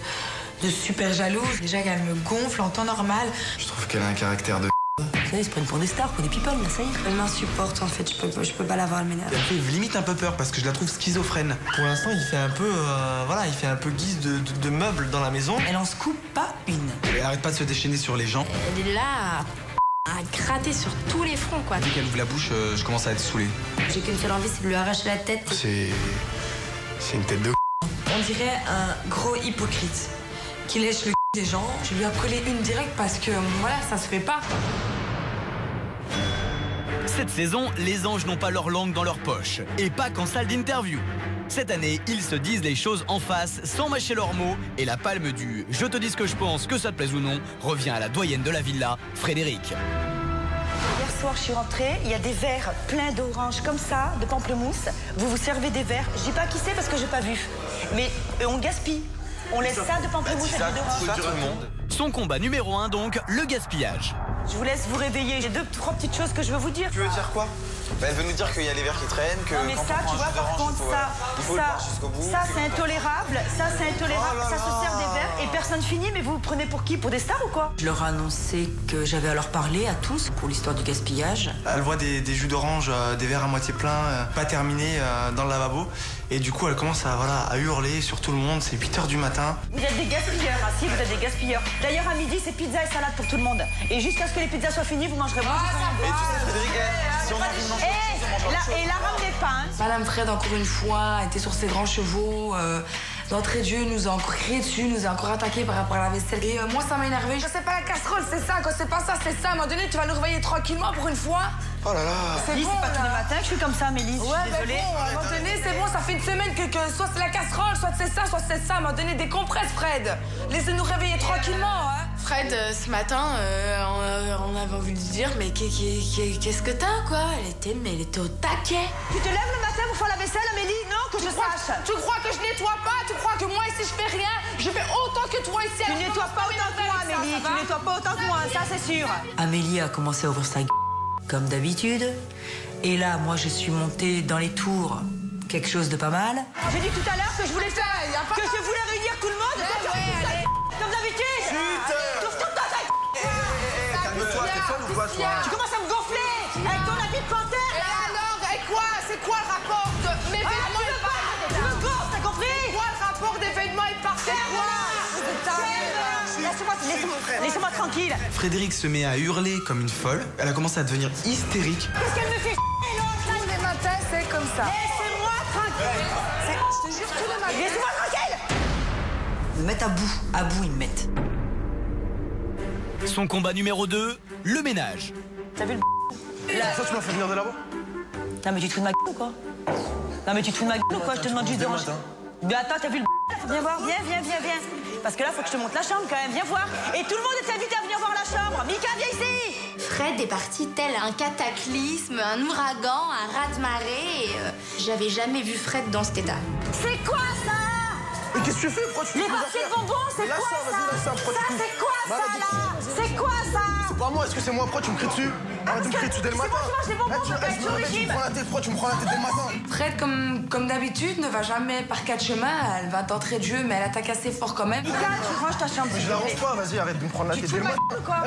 super jalouse. Déjà qu'elle me gonfle en temps normal. Je trouve qu'elle a un caractère de... Vous savez, ils se prennent pour des stars, pour des people, là, ça y est. Elle m'insupporte en fait, je peux pas l'avoir, elle m'énerve. Elle fait limite un peu peur parce que je la trouve schizophrène. Pour l'instant, il fait un peu, il fait un peu guise de meubles dans la maison. Elle en scoop pas une. Elle arrête pas de se déchaîner sur les gens. Elle est là à gratter sur tous les fronts, quoi. Dès qu'elle ouvre la bouche, je commence à être saoulé. J'ai qu'une seule envie, c'est de lui arracher la tête. C'est une tête de... Moi, On dirait un gros hypocrite qui lèche le des gens. Je lui ai collé une directe parce que voilà, ça se fait pas. Cette saison, les anges n'ont pas leur langue dans leur poche. Et pas qu'en salle d'interview. Cette année, ils se disent les choses en face, sans mâcher leurs mots. Et la palme du « je te dis ce que je pense, que ça te plaise ou non » revient à la doyenne de la villa, Frédéric. Hier soir, je suis rentrée, il y a des verres pleins d'oranges comme ça, de pamplemousse. Vous vous servez des verres. Je dis pas qui c'est parce que j'ai pas vu. Mais on gaspille. On laisse ça de pamplemousse et d'orange. Son combat numéro 1 donc, le gaspillage. Je vous laisse vous réveiller. J'ai 2-3 petites choses que je veux vous dire. Tu veux dire quoi? Elle veut nous dire qu'il y a les verres qui traînent, que non mais quand ça, on prend tu vois, un jus par d'orange, contre, il faut le boire jusqu'au bout. ça c'est intolérable, ça c'est intolérable, Oh là ça se sert des verres et personne finit, mais vous vous prenez pour qui? Pour des stars ou quoi? Je leur ai annoncé que j'avais à leur parler à tous pour l'histoire du gaspillage. Elle voit des jus d'orange, des verres à moitié pleins, pas terminés dans le lavabo. Et du coup, elle commence à hurler sur tout le monde. C'est 8h du matin. Vous êtes des gaspilleurs, ah si, vous êtes des gaspilleurs. D'ailleurs, à midi, c'est pizza et salade pour tout le monde. Et jusqu'à ce que les pizzas soient finies, vous mangerez moins. Mais tu sais, Frédéric, si on a envie de manger quelque chose, on mange autre chose. Et la rame des pains. Madame Fred, encore une fois, était sur ses grands chevaux. D'entrée de jeu, nous a encore crié dessus, nous a encore attaqué par rapport à la vaisselle. Et moi, ça m'a énervé. C'est pas la casserole, c'est ça. Quand c'est pas ça, c'est ça. À un moment donné, tu vas nous réveiller tranquillement pour une fois. Oh là là. C'est bon, c'est pas tous les matins que je suis comme ça, Mélie. Ouais, je suis désolée. Bon, à un moment donné, c'est bon, ça fait une semaine que soit c'est la casserole, soit c'est ça, soit c'est ça. À un moment donné, décompresse, Fred. Laissez-nous réveiller tranquillement, hein. Fred, ce matin, on avait envie de dire, mais qu'est-ce que t'as, quoi? Elle était au taquet. Tu te lèves le matin pour faire la vaisselle, Amélie? Non, que je sache. Tu crois que je nettoie pas? Tu crois que moi, ici, je fais rien? Je fais autant que toi ici. Tu nettoies pas autant que moi, Amélie. Tu nettoies pas autant que moi, ça, c'est sûr. Amélie a commencé à ouvrir sa gueule, comme d'habitude. Et là, moi, je suis montée dans les tours. Quelque chose de pas mal. J'ai dit tout à l'heure que je voulais faire, que je voulais réunir tout le monde. Allez. Comme d'habitude. Chut. Calme-toi, t'es folle ou quoi, toi? Tu commences à me gonfler avec ton habit de panthère. Et alors, et quoi? C'est quoi le rapport de mes vêtements et par terre? Tu me gonfles, t'as compris? C'est quoi le rapport des vêtements et par terre? Laissez-moi tranquille. Frédéric se met à hurler comme une folle. Elle a commencé à devenir hystérique. Qu'est-ce qu'elle me fait? Tous les matins, c'est comme ça. Laissez-moi tranquille. Je te jure, tous les matins. Laissez-moi tranquille. Ils me mettent à bout, ils me mettent. Son combat numéro 2, le ménage. T'as vu le Ça, tu m'as fait venir de là-bas? Non mais tu te fous de ma gueule ou quoi? Non mais tu te fous de ma gueule ou quoi? Je te demande juste de ranger. Mais attends, t'as vu le viens voir, viens. Parce que là, faut que je te montre la chambre quand même, viens voir. Et tout le monde est invité à venir voir la chambre. Mika, viens ici. Fred est parti tel un cataclysme, un ouragan, un raz-de-marée. J'avais jamais vu Fred dans cet état. C'est quoi ça? Mais qu'est-ce que tu fais? Pourquoi tu fais Les papiers de bonbons, c'est quoi ça? Ça, c'est quoi ça là? C'est quoi ça? C'est pas moi, est-ce que c'est moi? Pourquoi tu me cries dessus? Arrête de me crier dessus dès le matin. C'est moi qui mange des bonbons, je vais être sur le Tu me régime. prends la tête, pourquoi tu me prends la tête dès le matin? Fred, comme d'habitude, ne va jamais par quatre chemins. Elle va d'entrée de jeu, mais elle attaque assez fort quand même. Mika, tu ranges ta chambre. Mais je la range pas, vas-y, arrête de me prendre la tête dès le matin.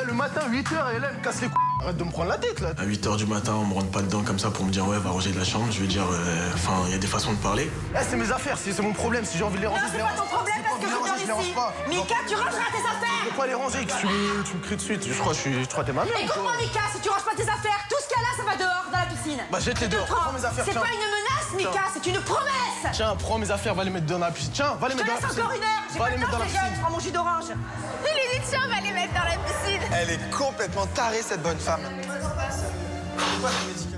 Le matin, 8h, et là, elle me casse les couilles. Arrête de me prendre la tête là. À 8h du matin, on me rentre pas dedans comme ça pour me dire ouais, va ranger de la chambre. Je vais dire, enfin, il y a des façons de parler. Eh, c'est mes affaires, c'est mon problème. Si j'ai envie de les ranger, Non, je c'est les pas range. ton problème parce que je dors Je les range ici. pas. Mika, tu rangeras tes affaires. Je peux pas les ranger, tu me cries dessus. Je crois que t'es ma mère. Écoute-moi, Mika, si tu ranges pas tes affaires, tout ce qu'il y a là, ça va dehors, dans la piscine. Bah, jette-les dehors. Prends mes affaires, C'est tiens. pas une menace, Mika, c'est une promesse. Tiens, prends mes affaires, va les mettre dans la piscine. Tiens, va les Je te mettre dans la laisse piscine. encore une heure. J'ai Va pas les le mettre temps, dans la je te piscine. prends mon jus d'orange. Les lits de chambre, va les mettre dans la piscine. Elle est complètement tarée, cette bonne femme.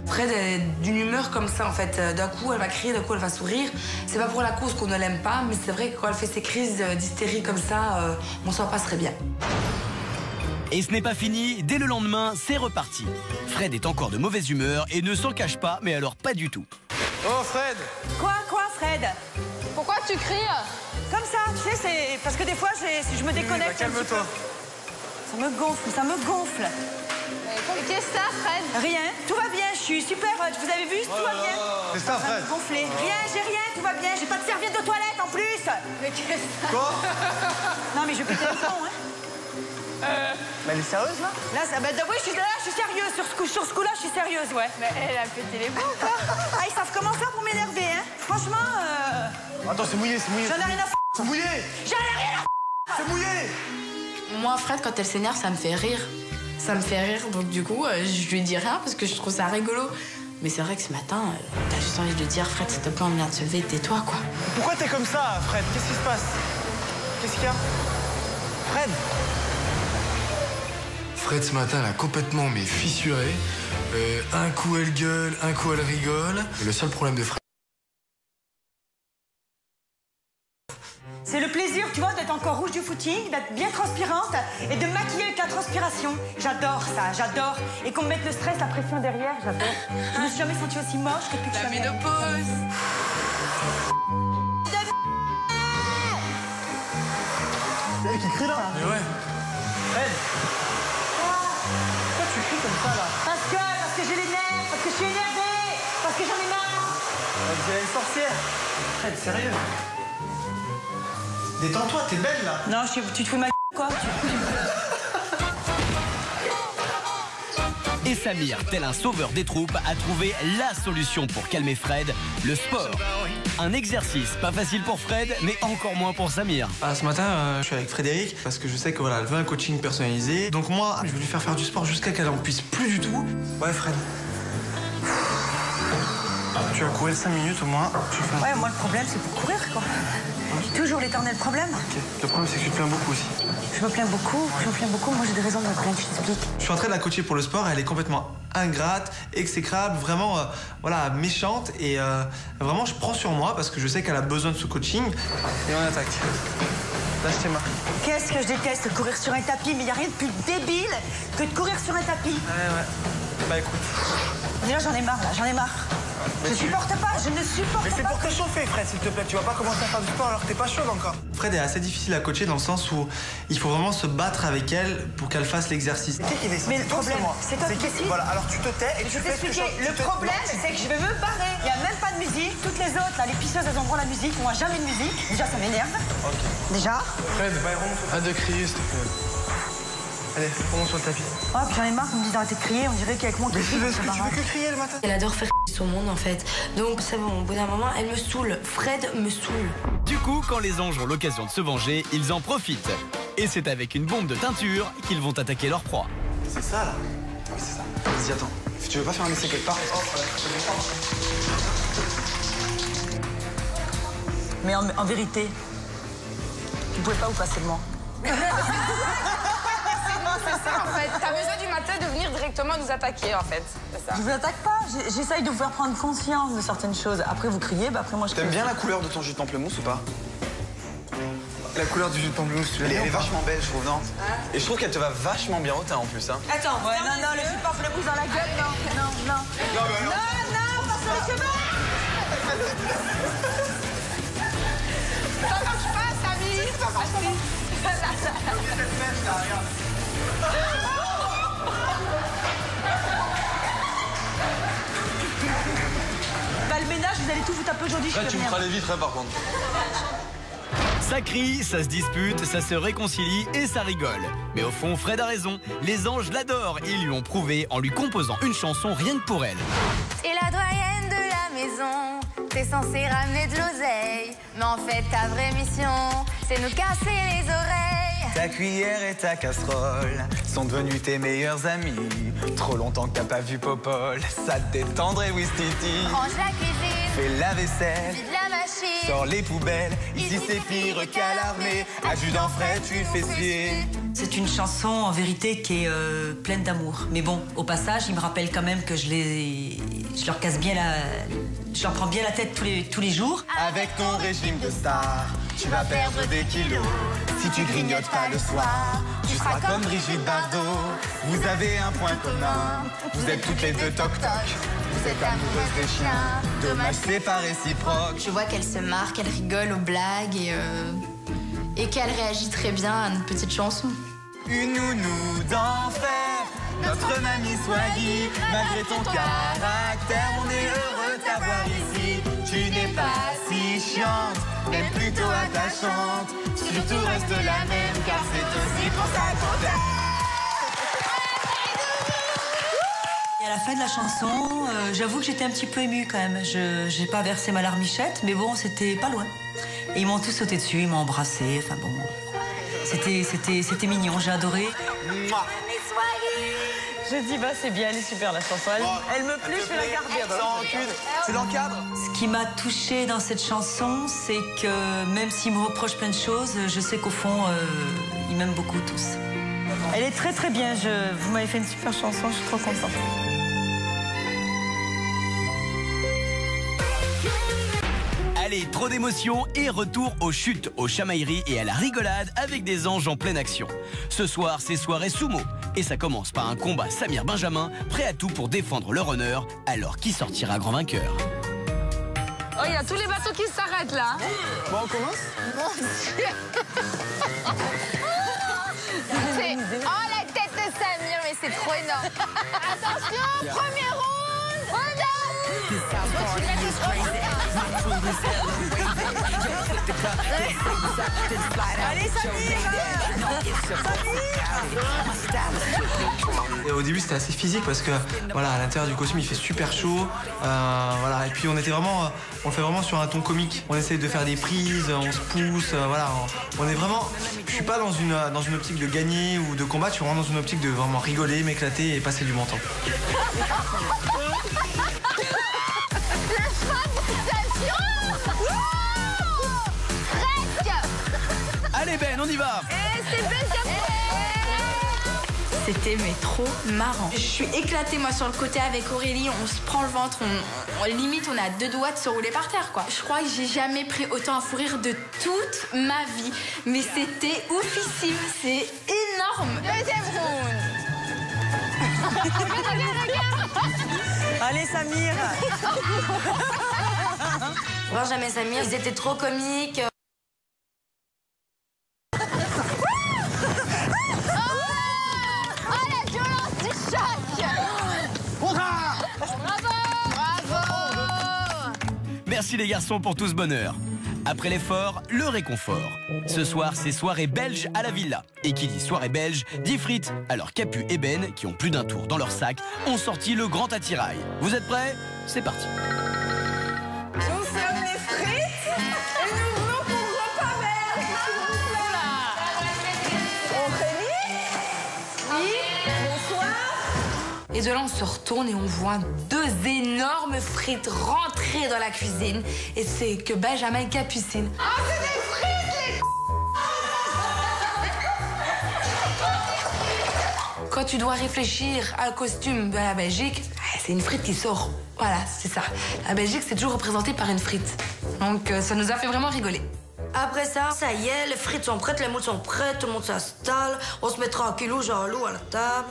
Fred est d'une humeur comme ça en fait. D'un coup, elle va crier, d'un coup, elle va sourire. C'est pas pour la cause qu'on ne l'aime pas, mais c'est vrai que quand elle fait ses crises d'hystérie comme ça, on s'en passerait bien. Et ce n'est pas fini, dès le lendemain, c'est reparti. Fred est encore de mauvaise humeur et ne s'en cache pas, mais alors pas du tout. Oh, Fred. Quoi, Fred? Pourquoi tu cries? Comme ça, tu sais, c'est parce que des fois, si je me déconnecte. Calme-toi. Ça me gonfle. Et qu'est-ce que t'as, Fred? Rien, tout va bien, je suis super. Vous avez vu, tout va bien. C'est ça, Ça Fred. me gonfler. Rien, j'ai rien, tout va bien. J'ai pas de serviette de toilette en plus. Mais qu'est-ce que Quoi? Non, mais je vais péter le fond, hein. Mais elle est sérieuse là? Là, oui, je suis sérieuse. Sur ce coup-là, je suis sérieuse, ouais. Mais elle a pété les bouts, quoi. Ah, ils savent comment faire pour m'énerver, hein. Franchement, Attends, c'est mouillé. j'en ai rien à foutre. C'est mouillé. J'en ai rien à foutre. C'est mouillé. Moi, Fred, quand elle s'énerve, ça me fait rire. Ça me fait rire, donc du coup, je lui dis rien parce que je trouve ça rigolo. Mais c'est vrai que ce matin, t'as juste envie de dire, Fred, s'il te plaît, on vient de se lever, tais-toi, quoi. Pourquoi t'es comme ça, Fred? Qu'est-ce qui se passe? Qu'est-ce qu'il y a? Fred? Fred, ce matin, elle a complètement fissuré. Un coup, elle gueule, un coup, elle rigole. Le seul problème de Fred... C'est le plaisir, tu vois, d'être encore rouge du footing, d'être bien transpirante et de maquiller avec la transpiration. J'adore ça, j'adore. Et qu'on me mette le stress, la pression derrière, j'adore. Je me suis jamais sentie aussi moche depuis que je suis La ménopause. C'est elle qui crie là? Mais ouais. Fred? Pourquoi tu cries comme ça là? Parce que j'ai les nerfs, parce que je suis énervée, parce que j'en ai marre. C'est une sorcière. Fred, sérieux? Détends-toi, t'es belle là. Non, tu te fous de ma quoi? Et Samir, tel un sauveur des troupes, a trouvé la solution pour calmer Fred, le sport. Un exercice pas facile pour Fred, mais encore moins pour Samir. Ce matin, je suis avec Frédéric parce que je sais que voilà, elle veut un coaching personnalisé. Donc moi, je vais lui faire du sport jusqu'à qu'elle en puisse plus du tout. Ouais, Fred. Tu vas courir 5 minutes au moins. Ouais, moi le problème c'est pour courir quoi. Toujours l'éternel problème. Ok. Le problème c'est que tu te plains beaucoup aussi. Je me plains beaucoup, moi j'ai des raisons de me plaindre, je t'explique. Je suis en train de la coacher pour le sport, elle est complètement ingrate, exécrable, vraiment voilà, méchante et vraiment je prends sur moi parce que je sais qu'elle a besoin de ce coaching et on attaque. Lâche tes mains. Qu'est-ce que je déteste courir sur un tapis, mais il n'y a rien de plus débile que de courir sur un tapis. Ouais. Bah écoute. Déjà j'en ai marre là, j'en ai marre. Je supporte pas, je ne supporte pas. Mais c'est pour te chauffer, Fred, s'il te plaît. Tu vas pas commencer à faire du sport alors que t'es pas chaude encore. Fred est assez difficile à coacher dans le sens où il faut vraiment se battre avec elle pour qu'elle fasse l'exercice. Mais le problème, c'est toi qui décides. Voilà, alors tu te tais et je vais t'expliquer. Le problème, c'est que je vais me barrer. Il n'y a même pas de musique. Toutes les autres, là, les pisseuses, elles ont droit à la musique. Moi, jamais de musique. Déjà, ça m'énerve. Ok. Déjà. Fred, arrête de crier, s'il te plaît. Allez, remonte sur le tapis. Oh, puis j'en ai marre qu'on me dise d'arrêter de crier. On dirait qu'avec moi, mais tu veux que crier le matin? Elle adore faire son monde en fait. Donc c'est bon, au bout d'un moment, elle me saoule. Fred me saoule. Du coup, quand les anges ont l'occasion de se venger, ils en profitent. Et c'est avec une bombe de teinture qu'ils vont attaquer leur proie. C'est ça là? Oui, c'est ça. Vas-y, attends. Tu veux pas faire un essai quelque part? Mais en vérité, tu pouvais pas vous passer de moi. C'est ça en fait, t'as besoin du matin de venir directement nous attaquer en fait. Je vous attaque pas, j'essaye de vous faire prendre conscience de certaines choses. Après vous criez, après moi je crie. T'aimes bien la couleur de ton jus de pamplemousse ou pas? La couleur du jus de pamplemousse, tu l'aimes bien? Elle est vachement belle, je trouve, non? Et je trouve qu'elle te va vachement bien au teint en plus, hein. Attends, ouais, non, le jus de pamplemousse dans la gueule, non. Non, pas sur les cheveux. Ça marche pas, Samir. Ça marche Bah le ménage, vous allez tout vous taper aujourd'hui. Là, tu me feras les vitres, par contre. Ça crie, ça se dispute, ça se réconcilie et ça rigole. Mais au fond, Fred a raison. Les anges l'adorent. Ils lui ont prouvé en lui composant une chanson rien que pour elle. T'es la doyenne de la maison, t'es censé ramener de l'oseille. Mais en fait, ta vraie mission, c'est nous casser les oreilles. Ta cuillère et ta casserole sont devenus tes meilleurs amis. Trop longtemps que t'as pas vu Popol, ça te détendrait, Wistiti. Range la cuisine, fais la vaisselle, vide la machine, sors les poubelles. Ici c'est pire qu'à l'armée. Adjudant Fred, tu fais fessier. C'est une chanson en vérité qui est pleine d'amour. Mais bon, au passage, il me rappelle quand même que je leur casse bien je leur prends bien la tête tous les jours. Avec ton régime de star, tu vas perdre des kilos. Si tu grignotes pas le soir, tu seras comme Brigitte Bardot. Vous avez un point commun, vous êtes toutes les deux toc-toc. Vous êtes amoureuses des chiens, dommage c'est pas réciproque. Je vois qu'elle se marre, qu'elle rigole aux blagues et qu'elle réagit très bien à notre petite chanson. Une nounou d'enfer, notre mamie Swaggy. Malgré ton caractère, on est heureux de t'avoir ici. Tu n'es pas si chiante, mais plutôt attachante. Surtout reste la même, car c'est aussi pour ça qu'on t'aime. Et à la fin de la chanson, j'avoue que j'étais un petit peu émue quand même. J'ai pas versé ma larmichette, mais bon, c'était pas loin. Et ils m'ont tous sauté dessus, ils m'ont embrassé, enfin bon... C'était mignon, j'ai adoré. Mouah. Je Je dis, bah c'est bien, elle est super la chanson. Elle me plaît, je vais la garder. Sans rancune, tu l'encadres. Ce qui m'a touchée dans cette chanson, c'est que même s'il me reproche plein de choses, je sais qu'au fond, ils m'aiment beaucoup tous. Elle est très très bien. Vous m'avez fait une super chanson, je suis trop contente. Allez, trop d'émotions et retour aux chutes, aux chamailleries et à la rigolade avec des anges en pleine action. Ce soir, c'est soirée sumo. Et ça commence par un combat Samir-Benjamin, prêt à tout pour défendre leur honneur. Alors, qui sortira grand vainqueur? Oh, il y a tous les bateaux qui s'arrêtent là. Bon, on commence? Oh, la tête de Samir, mais c'est trop énorme. Attention, premier round. Allez, Samir! Et au début c'était assez physique parce que voilà, à l'intérieur du costume il fait super chaud, voilà, et puis on était vraiment, on le fait vraiment sur un ton comique. On essaie de faire des prises, on se pousse, voilà, on est vraiment. Je suis pas dans une optique de gagner ou de combattre, je suis vraiment dans une optique de vraiment rigoler, m'éclater et passer du bon temps. Allez Ben, on y va. C'était mais trop marrant. Je suis éclatée moi sur le côté avec Aurélie, on se prend le ventre, limite on a deux doigts de se rouler par terre quoi. Je crois que j'ai jamais pris autant à fou rire de toute ma vie. Mais c'était oufissime, c'est énorme. Deuxième round. Allez, Samir! Benjamin et Samir, ils étaient trop comiques. Merci les garçons pour tout ce bonheur. Après l'effort, le réconfort. Ce soir, c'est soirée belge à la villa. Et qui dit soirée belge, dit frites. Alors Capu et Ben, qui ont plus d'un tour dans leur sac, ont sorti le grand attirail. Vous êtes prêts? C'est parti. Nous sommes les frites et nous venons pour repas belge. Aurélie? Oui, bonsoir. Et de là, on se retourne et on voit deux énormes frites rentrer dans la cuisine. Et c'est que Benjamin et Capucine. Ah, c'est des frites, les Quand tu dois réfléchir à un costume de la Belgique, c'est une frite qui sort. Voilà, c'est ça. La Belgique, c'est toujours représenté par une frite. Donc, ça nous a fait vraiment rigoler. Après ça y est, les frites sont prêtes, les moules sont prêtes, tout le monde s'installe. On se met tranquillou, genre loup à la table.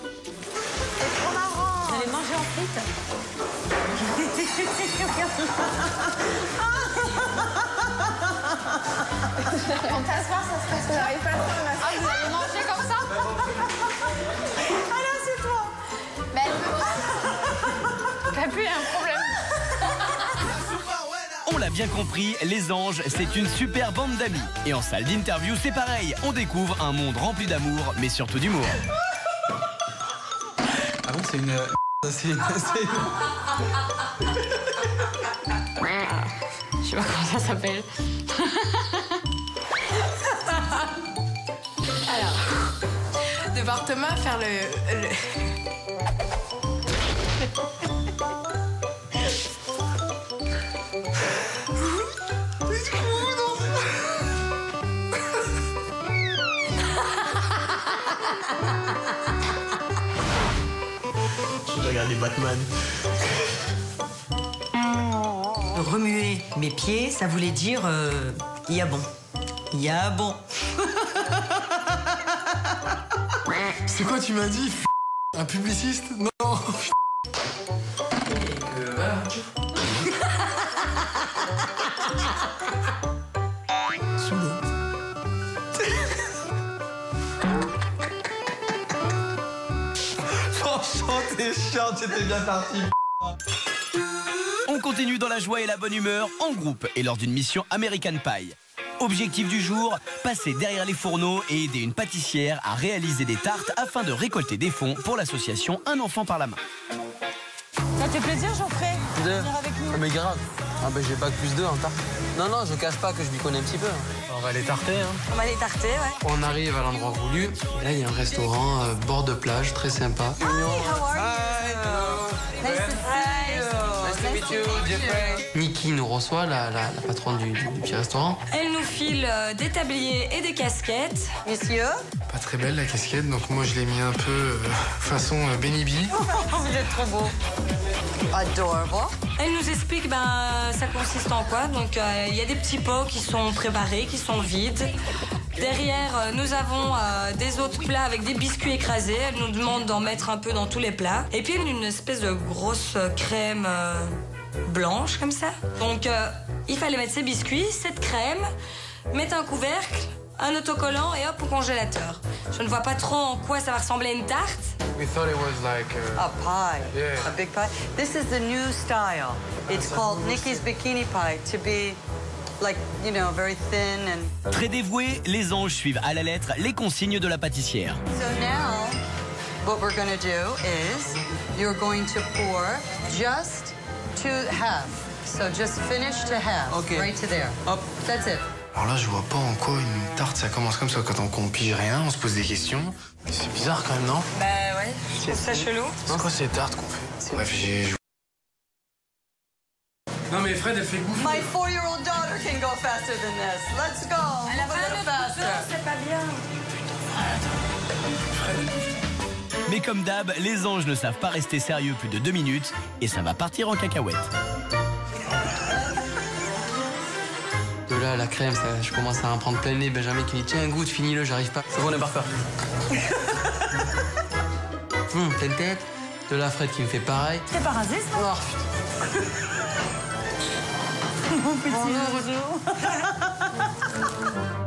C'est trop marrant. Vous allez manger en frites? On t'asseoir, ça se passe. J'arrive pas à faire ma Ah, vous allez manger comme ça? Ah là, c'est toi. Mais elle peut pas. Capu, il y a un problème. On l'a bien compris, les anges, c'est une super bande d'amis. Et en salle d'interview, c'est pareil. On découvre un monde rempli d'amour, mais surtout d'humour. Ah bon, c'est une... Je sais pas comment ça s'appelle. Alors, devoir Thomas faire le... J'ai regardé Batman. Remuer mes pieds, ça voulait dire il y a bon. Il y a bon. C'est quoi tu m'as dit? Un publiciste? Non. Franchement, t'es chiante, j'étais bien parti. On continue dans la joie et la bonne humeur en groupe et lors d'une mission American Pie. Objectif du jour, passer derrière les fourneaux et aider une pâtissière à réaliser des tartes afin de récolter des fonds pour l'association Un enfant par la main. Ça te fait plaisir, Geoffrey, de venir avec nous? Mais grave. Ah bah j'ai bac plus 2 en tarte. Non, non, je cache pas que je m'y connais un petit peu. On va les tarter, hein. On va les tarter, ouais. On arrive à l'endroit voulu. Et là, il y a un restaurant bord de plage, très sympa. Hi, how are you? Nice to meet you, Jeffrey. Nikki nous reçoit, la patronne du petit restaurant. Elle nous file des tabliers et des casquettes. Messieurs. Pas très belle la casquette, donc moi je l'ai mis un peu façon Benny B. Vous êtes trop beau. Adorable. Elle nous explique ça consiste en quoi. Donc il y a des petits pots qui sont préparés, qui sont vides. Derrière, nous avons des autres plats avec des biscuits écrasés. Elle nous demande d'en mettre un peu dans tous les plats. Et puis une espèce de grosse crème blanche comme ça. Donc il fallait mettre ces biscuits, cette crème, mettre un couvercle, un autocollant et hop au congélateur. Je ne vois pas trop en quoi ça va ressembler à une tarte. We thought it was like a pie, yeah. a big pie. This is the new style. It's called Nikki's Bikini Pie to be like, you know, very thin and... Très dévoués, les anges suivent à la lettre les consignes de la pâtissière. So now, what we're going to do is you're going to pour just to half. So just finish to half, Okay. right to there. Hop. That's it. Alors là, je vois pas en quoi une tarte, ça commence comme ça. Quand on pige rien, on se pose des questions. C'est bizarre quand même, non? Bah ouais, je trouve ça chelou. C'est quoi ces tartes qu'on fait? Bref, j'ai... Non mais Fred, elle fait goût. My 4-year-old daughter can go faster than this. Let's go. Elle a Move a little faster. c'est pas bien. Mais comme d'hab, les anges ne savent pas rester sérieux plus de 2 minutes et ça va partir en cacahuète. De là, la crème, ça, je commence à en prendre plein le nez. Benjamin qui me dit tiens, goûte, finis-le, j'arrive pas. C'est bon, on est parfait. Pleine tête. De là, Fred qui me fait pareil. T'es pas rasé, ça? Oh, putain. Mon petit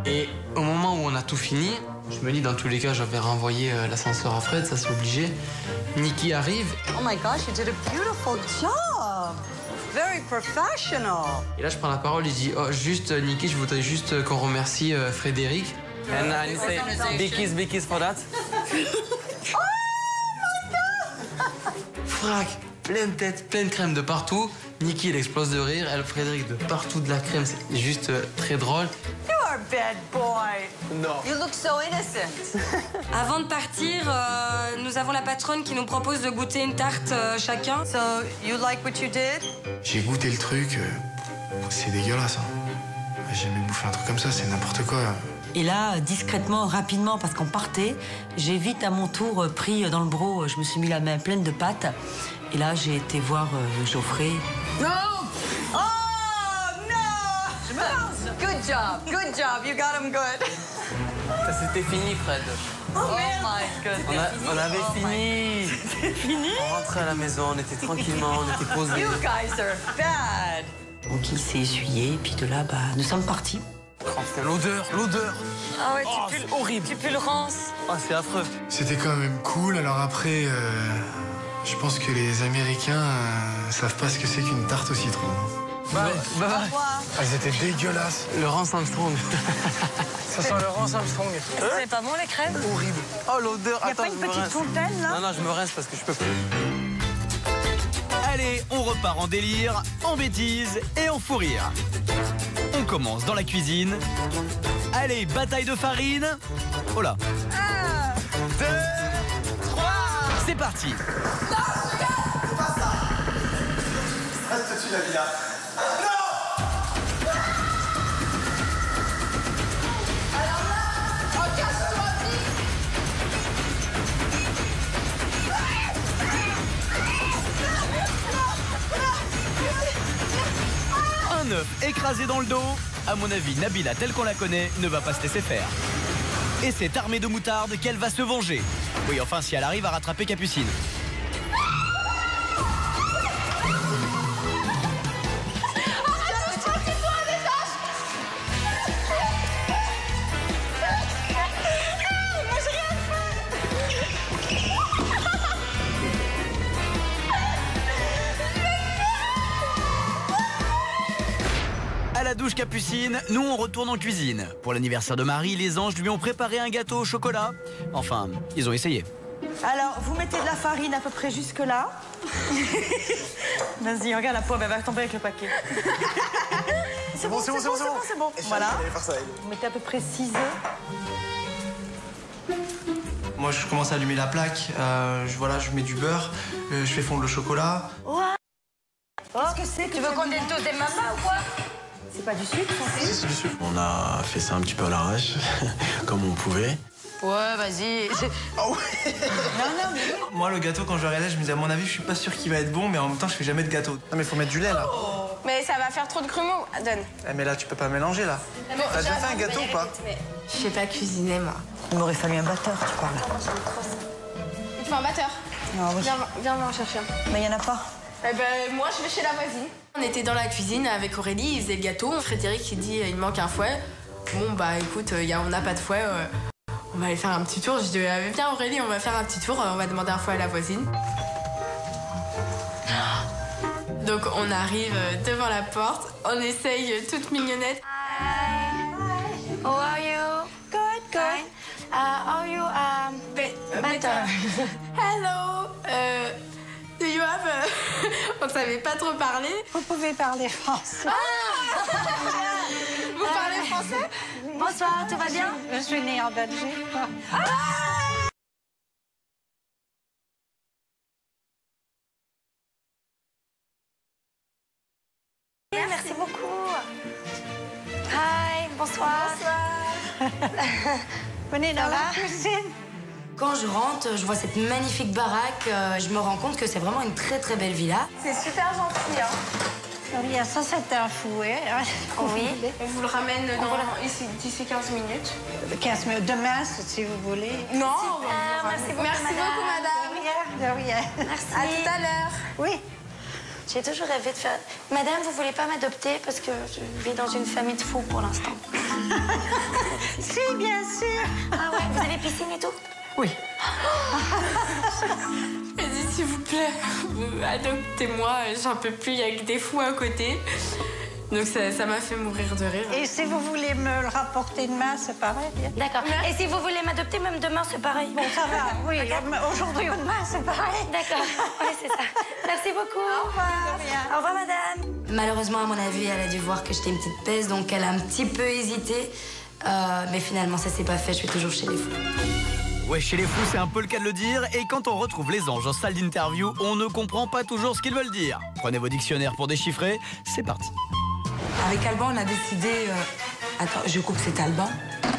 Et au moment où on a tout fini, je me dis dans tous les cas, j'avais renvoyé l'ascenseur à Fred, ça c'est obligé. Nikki arrive. Oh my gosh, you did a beautiful job. Very professional. Et là, je prends la parole et je dis oh, juste, Nikki, je voudrais juste qu'on remercie Frédéric. And I say big kiss for that. Frac, pleine tête, pleine crème de partout. Nikki, elle explose de rire. Elle, Frédéric, de partout de la crème. C'est juste très drôle. You are a bad boy. Non. You look so innocent. Avant de partir, nous avons la patronne qui nous propose de goûter une tarte chacun. So, you like what you did? J'ai goûté le truc, c'est dégueulasse. J'ai jamais bouffé un truc comme ça, c'est n'importe quoi. Et là, discrètement, rapidement, parce qu'on partait, j'ai vite à mon tour pris dans le bro, je me suis mis la main pleine de pâtes. Et là, j'ai été voir Geoffrey. No! Oh, no! Good job, you got him good. C'était fini, Fred. Oh my goodness. On avait fini. C'était fini? On rentrait à la maison, on était tranquillement, on était posés. You guys are bad. Donc il s'est essuyé, et puis de là, nous sommes partis. L'odeur. Ah ouais, c'est horrible. Tu pues le rance. Oh, c'est affreux. C'était quand même cool, alors après, je pense que les Américains savent pas ce que c'est qu'une tarte au citron. Elles étaient dégueulasses. Le Rance Armstrong. Ça sent le Rance Armstrong. C'est pas bon, les crèmes? Horrible. Oh, l'odeur. Y a pas une petite fontaine, là? Non, je me rince parce que je peux plus. Allez, on repart en délire, en bêtises et en fou rire. On commence dans la cuisine. Allez, bataille de farine. Oh là. 2, 3. C'est parti. Reste dessus, la villa. Un œuf écrasé dans le dos. À mon avis, Nabila, telle qu'on la connaît, ne va pas se laisser faire. Et c'est armée de moutarde qu'elle va se venger. Oui, enfin, si elle arrive à rattraper Capucine. À la douche Capucine, nous on retourne en cuisine. Pour l'anniversaire de Marie, les anges lui ont préparé un gâteau au chocolat. Enfin, ils ont essayé. Alors, vous mettez de la farine à peu près jusque là. Vas-y, regarde la pomme, elle va tomber avec le paquet. C'est bon. Voilà. Allez, faire ça, elle. Vous mettez à peu près 6 œufs. Moi, je commence à allumer la plaque. Je mets du beurre. Je fais fondre le chocolat. Qu'est-ce que c'est que Tu veux qu'on détose des mamas ou quoi? C'est pas du sucre, Si, c'est du sucre. On a fait ça un petit peu à l'arrache, comme on pouvait. Ouais, vas-y. Non, mais... Moi, le gâteau, quand je regardais, je me disais, à mon avis, je suis pas sûr qu'il va être bon, mais en même temps, je fais jamais de gâteau. Non, mais faut mettre du lait, là. Mais ça va faire trop de grumeaux. Donne. Eh, mais là, tu peux pas mélanger, là. T'as déjà fait un gâteau ou pas? Je sais pas cuisiner, moi. Il m'aurait fallu un batteur, tu parles. Il te faut un batteur. Ah, oui. Viens en chercher un. Mais il y en a pas. Eh ben, moi, je vais chez la voisine. On était dans la cuisine avec Aurélie, il faisait le gâteau. Frédéric, il dit, il manque un fouet. Bon, bah écoute, on n'a pas de fouet. On va aller faire un petit tour. Je dis, viens Aurélie, on va faire un petit tour. On va demander un fouet à la voisine. Donc on arrive devant la porte. On essaye toute mignonnette. Hi. How are you? Good. How are you? Better. Hello. Do you have... On savait pas trop parler. Vous pouvez parler français. Vous parlez français? Bonsoir, tout va bien? Je suis née en Belgique. Merci beaucoup. Hi, bonsoir. Venez dans la cuisine. Quand je rentre, je vois cette magnifique baraque. Je me rends compte que c'est vraiment une très très belle villa. C'est super gentil, hein. Oui, ça c'est un fouet. Oui. On vous le ramène d'ici 15 minutes. 15 minutes demain, si vous voulez. Non. Merci beaucoup, madame. De rien. Merci. À tout à l'heure. Oui. J'ai toujours rêvé de faire... Madame, vous voulez pas m'adopter parce que je vis dans une famille de fous pour l'instant. Si, bien sûr. Ah ouais, vous avez piscine et tout? Oui. Vas-y, s'il vous plaît, adoptez-moi. J'en peux plus, il y a que des fous à côté. Donc ça m'a fait mourir de rire. Et si vous voulez me le rapporter demain, c'est pareil. D'accord. Et si vous voulez m'adopter, même demain, c'est pareil. Bon, ça va, oui. Aujourd'hui ou demain, c'est pareil. D'accord. Oui, c'est ça. Merci beaucoup. Au revoir. Au revoir, madame. Malheureusement, à mon avis, elle a dû voir que j'étais une petite peste, donc elle a un petit peu hésité. Mais finalement, ça s'est pas fait. Je suis toujours chez les fous. Ouais, chez les fous, c'est un peu le cas de le dire. Et quand on retrouve les anges en salle d'interview, on ne comprend pas toujours ce qu'ils veulent dire. Prenez vos dictionnaires pour déchiffrer. C'est parti. Avec Alban, on a décidé... Attends, je coupe, c'est Alban.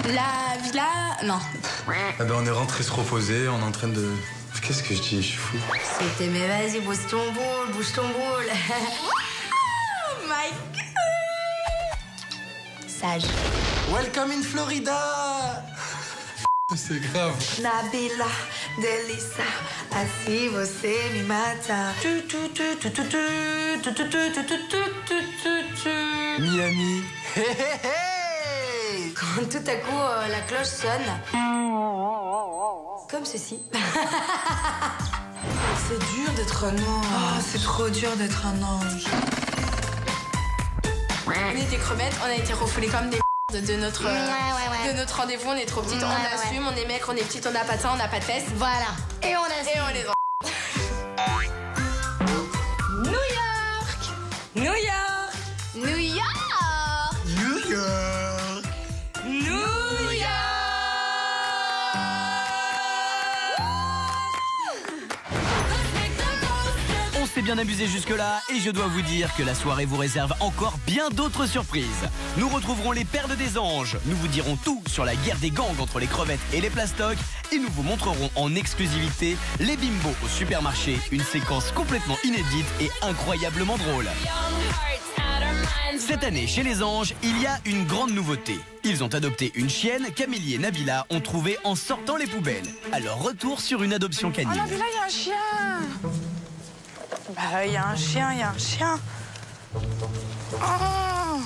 La villa... Non. Ah ben, on est rentré se reposer, on est en train de... Qu'est-ce que je dis? Je suis fou. C'était, mais vas-y, bouge ton boule, bouge ton boule. Oh my God. Sage. Welcome in Florida. C'est grave. Nabila, delícia, assim você me mata. Miami. Quand tout à coup la cloche sonne, comme ceci. C'est dur d'être un ange. Oh, c'est trop dur d'être un ange. On était crevettes, on a été refoulés comme des de notre rendez-vous. On est trop petites, on assume, on est mecs, on est petites, on n'a pas de seins, on n'a pas de fesses. Voilà. Et on assume. Et on les New York. New York. New York. New York. New York. On s'est bien amusé jusque-là et je dois vous dire que la soirée vous réserve encore bien d'autres surprises. Nous retrouverons les perles des anges, nous vous dirons tout sur la guerre des gangs entre les crevettes et les plastocs et nous vous montrerons en exclusivité les bimbos au supermarché, une séquence complètement inédite et incroyablement drôle. Cette année, chez les anges, il y a une grande nouveauté. Ils ont adopté une chienne qu'Amélie et Nabila ont trouvée en sortant les poubelles. Alors retour sur une adoption canine. Oh Nabila, il y a un chien. Bah, il y a un chien, il y a un chien. Oh,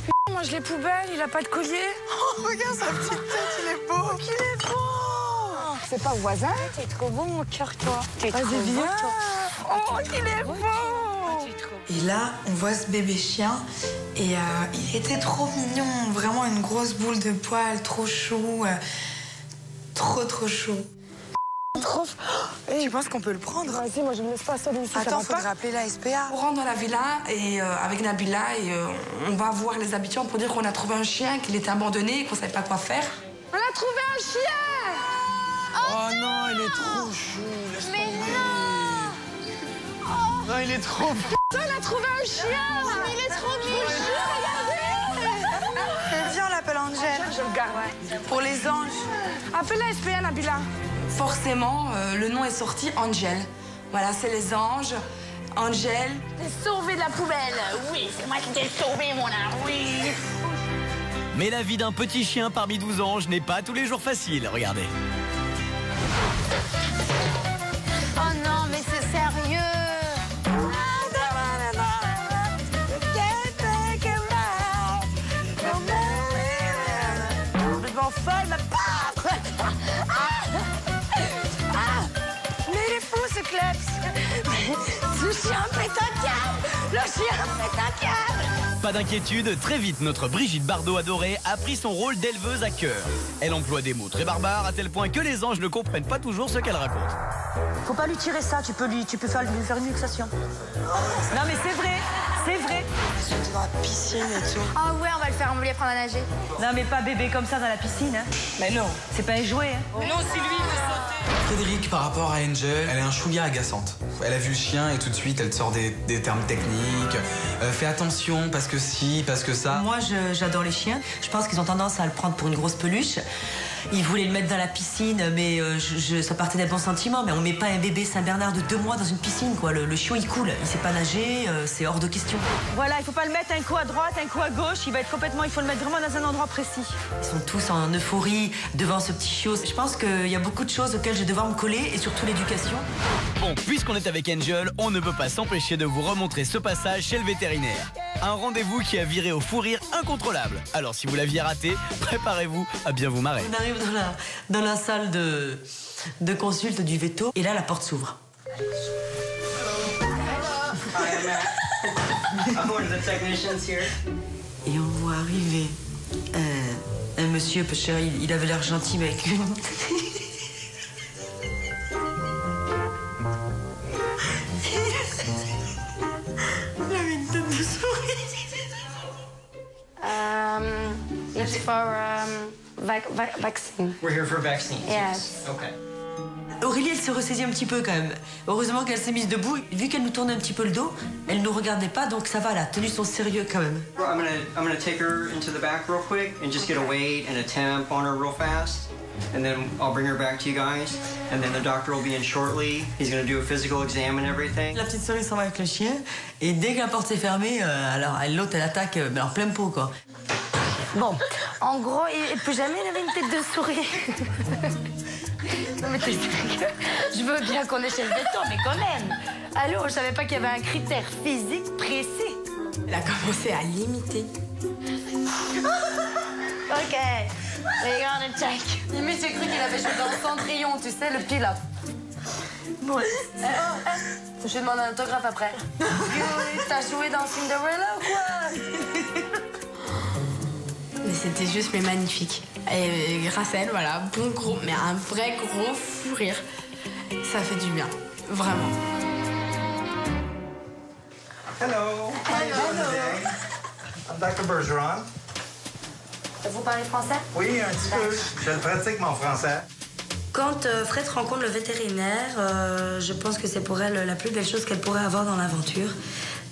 putain, mange les poubelles, il a pas de collier. Oh, regarde sa petite tête, il est beau. Il est beau. C'est pas voisin? T'es trop beau, mon cœur, toi. Vas-y, viens. Oh, il est beau. Et là, on voit ce bébé chien et il était trop mignon, vraiment une grosse boule de poils, trop chou, trop chou. Trop trop... Tu penses qu'on peut le prendre? Vas-y, moi je me laisse pas seule ici. Attends, faudrait appeler la SPA. On rentre dans la villa et, avec Nabila et on va voir les habitants pour dire qu'on a trouvé un chien, qu'il était abandonné et qu'on savait pas quoi faire. On a trouvé un chien! Oh non, il est trop chou. Laisse tomber. Non, il est trop... On a trouvé un chien! Il est trop mignon! Regardez! Viens, on l'appelle Angel. Je le garde. Pour les anges. Appelle la SPA, Nabila. Forcément, le nom est sorti Angel. Voilà, c'est les anges. Angel. T'es sauvé de la poubelle! Oui, c'est moi qui t'ai sauvé, mon âme! Oui! Mais la vie d'un petit chien parmi 12 anges n'est pas tous les jours facile, regardez. Oh non, mais c'est sérieux. Complètement folle, ma pauvre. Mais il est fou, ce Klebs. Ce chien pète un câble. Le chien pète un câble. Pas d'inquiétude, très vite, notre Brigitte Bardot adorée a pris son rôle d'éleveuse à cœur. Elle emploie des mots très barbares à tel point que les anges ne comprennent pas toujours ce qu'elle raconte. Faut pas lui tirer ça, tu peux lui faire une luxation. Non mais c'est vrai. Surtout dans la piscine et tout. Ah ouais, on va le faire, on va lui apprendre à nager. Non mais pas bébé comme ça dans la piscine. Hein. Mais non. C'est pas un jouet. Hein. Mais non, si lui veut sauter. Frédéric, par rapport à Angel, elle est un chouïa agaçante. Elle a vu le chien et tout de suite, elle te sort des termes techniques. Fais attention, parce que si, parce que ça. Moi, j'adore les chiens. Je pense qu'ils ont tendance à le prendre pour une grosse peluche. Ils voulaient le mettre dans la piscine, mais ça partait d'un bon sentiment. Mais on met pas un bébé Saint-Bernard de 2 mois dans une piscine, quoi. Le chiot, il coule. Il sait pas nager, c'est hors de question. Voilà, il faut pas le mettre un coup à droite, un coup à gauche. Il faut le mettre vraiment dans un endroit précis. Ils sont tous en euphorie devant ce petit chiot. Je pense qu'il y a beaucoup de choses auxquelles je vais devoir me coller, et surtout l'éducation. Bon, puisqu'on est avec Angel, on ne peut pas s'empêcher de vous remontrer ce passage chez le vétérinaire. Un rendez-vous qui a viré au fou rire incontrôlable. Alors si vous l'aviez raté, préparez-vous à bien vous marrer. On arrive dans la salle de consulte du veto, et là la porte s'ouvre. Et on voit arriver un monsieur, parce qu'il avait l'air gentil, mais avec une... Il avait une tête de souris. It's for vaccine. We're here for vaccines. Yes. Okay. Aurélie, elle se ressaisit un petit peu quand même. Heureusement qu'elle s'est mise debout. Vu qu'elle nous tournait un petit peu le dos, elle ne nous regardait pas, donc ça va, elle a tenu son sérieux quand même. I'm gonna take her into the back real quick and just get a weight and a temp on her real fast. And then I'll bring her back to you guys. And then the doctor will be in shortly. He's gonna do a physical exam and everything. La petite souris s'en va avec le chien. Et dès que la porte s'est fermée, alors l'autre, elle attaque, mais en plein pot, quoi. Bon, en gros, il peut jamais il avait une tête de souris. Non mais t'es sérieux? Je veux bien qu'on ait chez le veto, mais quand même. Allô, je savais pas qu'il y avait un critère physique précis. Elle a commencé à l'imiter. Ok, we're gonna check. Limite, j'ai cru qu'il avait joué dans Cendrillon, tu sais, le pilote. Bon, je lui demande un autographe après. T'as joué dans Cinderella ou quoi? Mais c'était juste mais magnifique. Et grâce à elle, voilà, bon gros, mais un vrai gros fou rire. Ça fait du bien, vraiment. Hello. Hello. I'm Dr. Bergeron. Vous parlez français? Oui, un petit peu. Je le pratique, mon français. Quand Fred rencontre le vétérinaire, je pense que c'est pour elle la plus belle chose qu'elle pourrait avoir dans l'aventure.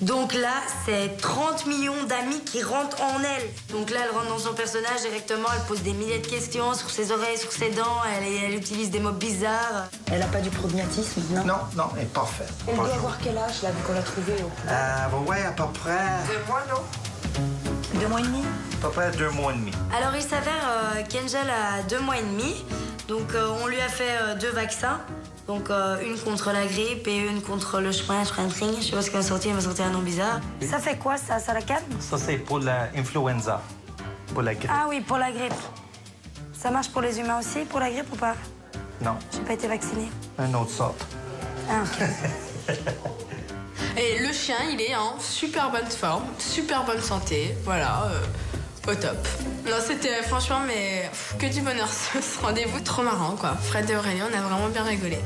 Donc là, c'est 30 millions d'amis qui rentrent en elle. Donc là, elle rentre dans son personnage directement, elle pose des milliers de questions sur ses oreilles, sur ses dents, elle utilise des mots bizarres. Elle a pas du prognatisme, non? Non, elle est parfaite. Elle doit avoir quel âge, là, vu qu'on l'a trouvée au... Ouais, à peu près... 2 mois, non? 2 mois et demi? À peu près 2 mois et demi. Alors, il s'avère qu'Angel a 2 mois et demi. Donc, on lui a fait 2 vaccins. Donc, une contre la grippe et une contre le schweinfreining. Je sais pas ce qu'elle m'a sorti, elle m'a sorti un nom bizarre. Ça fait quoi, ça? Ça la calme? Ça, c'est pour l'influenza. Pour la grippe. Ah oui, pour la grippe. Ça marche pour les humains aussi, pour la grippe ou pas? Non. J'ai pas été vaccinée. Un autre sorte. Ah, ok. Et le chien, il est en super bonne forme, super bonne santé. Voilà. au top. Non, c'était franchement, mais que du bonheur ce rendez-vous, trop marrant quoi. Fred et Aurélie, on a vraiment bien rigolé.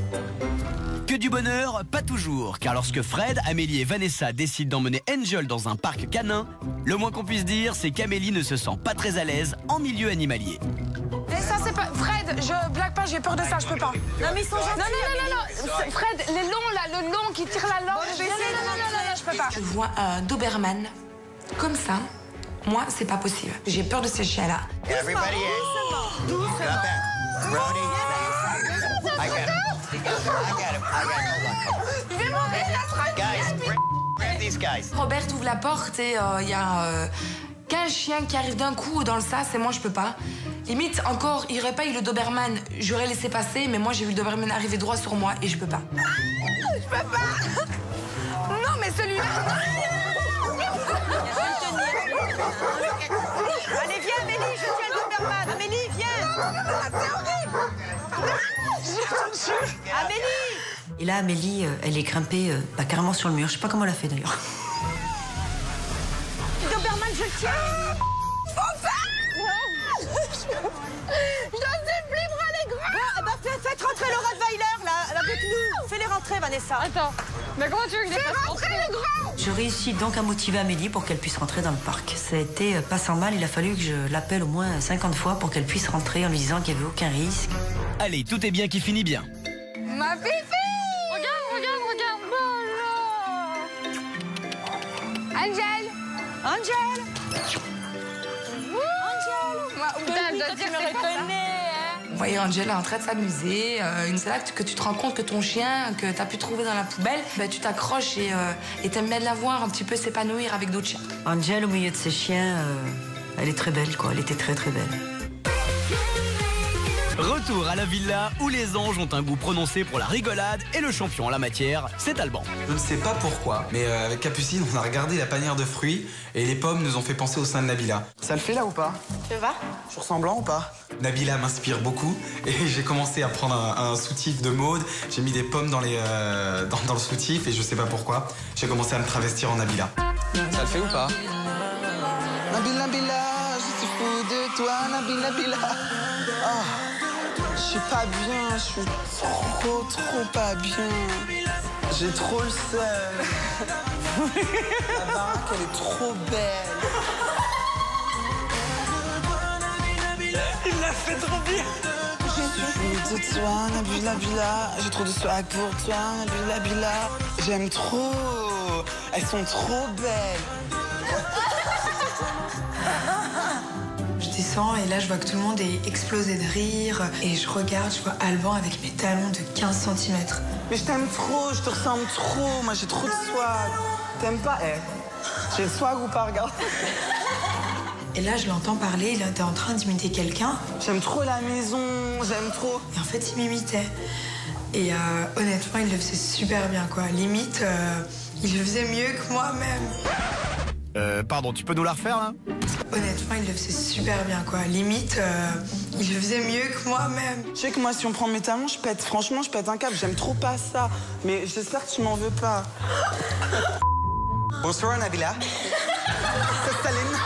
Que du bonheur, pas toujours, car lorsque Fred, Amélie et Vanessa décident d'emmener Angel dans un parc canin, le moins qu'on puisse dire, c'est qu'Amélie ne se sent pas très à l'aise en milieu animalier. Mais ça, c'est pas... Fred, je blague pas, j'ai peur de ça, je peux pas. Non, mais ils sont gentils. Non. Fred, les longs, là, le long qui tire la langue. Non, je peux pas. Je vois un Doberman comme ça. Moi, c'est pas possible. J'ai peur de ces chiens-là. Everybody is. Got that. Brody. I got it. Je vais mourir, Guys, grab these guys. Robert ouvre la porte et il y a 15 chiens qui arrivent d'un coup dans le sas et moi, je peux pas. Limite, encore, il aurait pas eu le Doberman, j'aurais laissé passer, mais moi, j'ai vu le Doberman arriver droit sur moi et je peux pas. Je peux pas. Non, mais celui-là... Allez, viens, Amélie, je tiens le Doberman. Amélie, viens. C'est horrible. Amélie. Et là, Amélie, elle est grimpée carrément sur le mur. Je sais pas comment elle a fait d'ailleurs. Doberman, je le tiens. Je dois plus bras les grands. Faites rentrer le Rottweiler, là, avec nous. Fais-les rentrer, Vanessa. Attends, mais comment tu veux que je les fasse rentrer les grands? Je réussis donc à motiver Amélie pour qu'elle puisse rentrer dans le parc. Ça a été pas sans mal, il a fallu que je l'appelle au moins 50 fois pour qu'elle puisse rentrer en lui disant qu'il n'y avait aucun risque. Allez, tout est bien qui finit bien. Ma fifi! Regarde, bon là! Angel! Putain, je dois dire, me reconnaît, hein? Vous voyez Angela en train de s'amuser. C'est là que tu te rends compte que ton chien, que tu as pu trouver dans la poubelle, ben, tu t'accroches et t'aimes bien de la voir un petit peu s'épanouir avec d'autres chiens. Angel, au milieu de ses chiens, elle est très belle, quoi. Elle était très, très belle. Retour à la villa où les anges ont un goût prononcé pour la rigolade et le champion en la matière, c'est Alban. Je ne sais pas pourquoi, mais avec Capucine, on a regardé la panière de fruits et les pommes nous ont fait penser au sein de Nabila. Ça le fait là ou pas? Tu vas? Je suis ressemblant ou pas? Nabila m'inspire beaucoup et j'ai commencé à prendre un soutif de mode. J'ai mis des pommes dans le soutif et je sais pas pourquoi. J'ai commencé à me travestir en Nabila. Ça le fait ou pas? Nabila, je suis fou de toi, Nabila. Oh. Je suis pas bien, je suis trop pas bien. J'ai trop le seum. La baraque, elle est trop belle. Il l'a fait trop bien. Je suis fou de toi, Nabila. J'ai trop de swag pour toi, Nabila. J'aime trop. Elles sont trop belles. Je descends et là je vois que tout le monde est explosé de rire et je regarde, je vois Alban avec mes talons de 15 cm. Mais je t'aime trop, je te ressemble trop. Moi j'ai trop de swag. T'aimes pas? J'ai le swag ou pas? Regarde. Et là je l'entends parler, il était en train d'imiter quelqu'un. J'aime trop la maison, j'aime trop. Et en fait il m'imitait. Et honnêtement il le faisait super bien quoi. Limite, il le faisait mieux que moi-même. Pardon, tu peux nous la refaire là? Honnêtement, il le faisait super bien quoi. Limite, il le faisait mieux que moi-même. Je sais que moi, si on prend mes talons, je pète. Franchement, je pète un câble. J'aime trop pas ça. Mais j'espère que tu m'en veux pas. Bonsoir, Nabila. C'est Staline.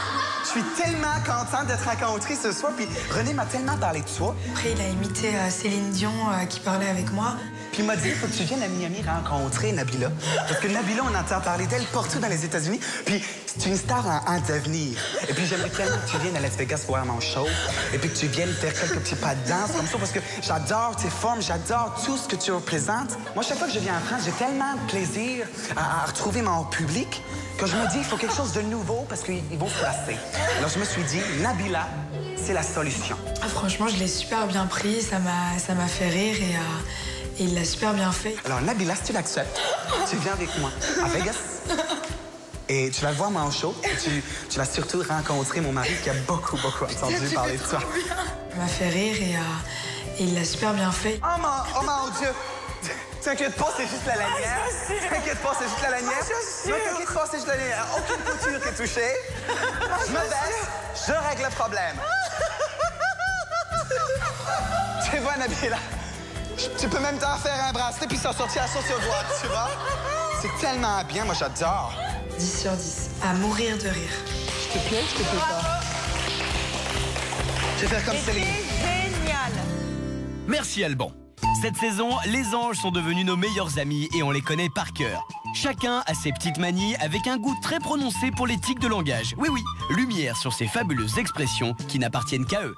Je suis tellement contente d'être rencontrée ce soir. Puis René m'a tellement parlé de toi. Après, il a imité Céline Dion qui parlait avec moi. Puis il m'a dit, il faut que tu viennes à Miami rencontrer Nabila. Parce que Nabila, on entend parler d'elle partout dans les États-Unis. Puis c'est une star en devenir. Et puis j'aimerais tellement que tu viennes à Las Vegas voir mon show. Et puis que tu viennes faire quelques petits pas de danse comme ça. Parce que j'adore tes formes, j'adore tout ce que tu représentes. Moi, chaque fois que je viens en France, j'ai tellement de plaisir à retrouver mon public que je me dis, il faut quelque chose de nouveau parce qu'ils vont se lasser. Alors je me suis dit, Nabila, c'est la solution. Ah, franchement, je l'ai super bien pris. Ça m'a fait rire et il l'a super bien fait. Alors, Nabila, si tu l'acceptes, tu viens avec moi à Vegas. Et tu vas voir mon show. Et tu vas surtout rencontrer mon mari qui a beaucoup entendu parler de toi. Ça m'a fait rire et il l'a super bien fait. Oh mon Dieu! T'inquiète pas, c'est juste la lanière. T'inquiète pas, c'est juste la lanière. Non, t'inquiète pas, c'est juste la lanière. Aucune couture qui est touchée. Je me baisse, je règle le problème. Tu vois, Nabila? Tu peux même t'en faire un bracelet puis s'en sortir à sauce au doigt, tu vois? C'est tellement bien, moi j'adore. 10 sur 10, à mourir de rire. Je te plais, je te plais pas? Je vais faire comme Céline. Génial. Merci Alban. Cette saison, les anges sont devenus nos meilleurs amis et on les connaît par cœur. Chacun a ses petites manies avec un goût très prononcé pour les tics de langage. Oui, oui, lumière sur ces fabuleuses expressions qui n'appartiennent qu'à eux.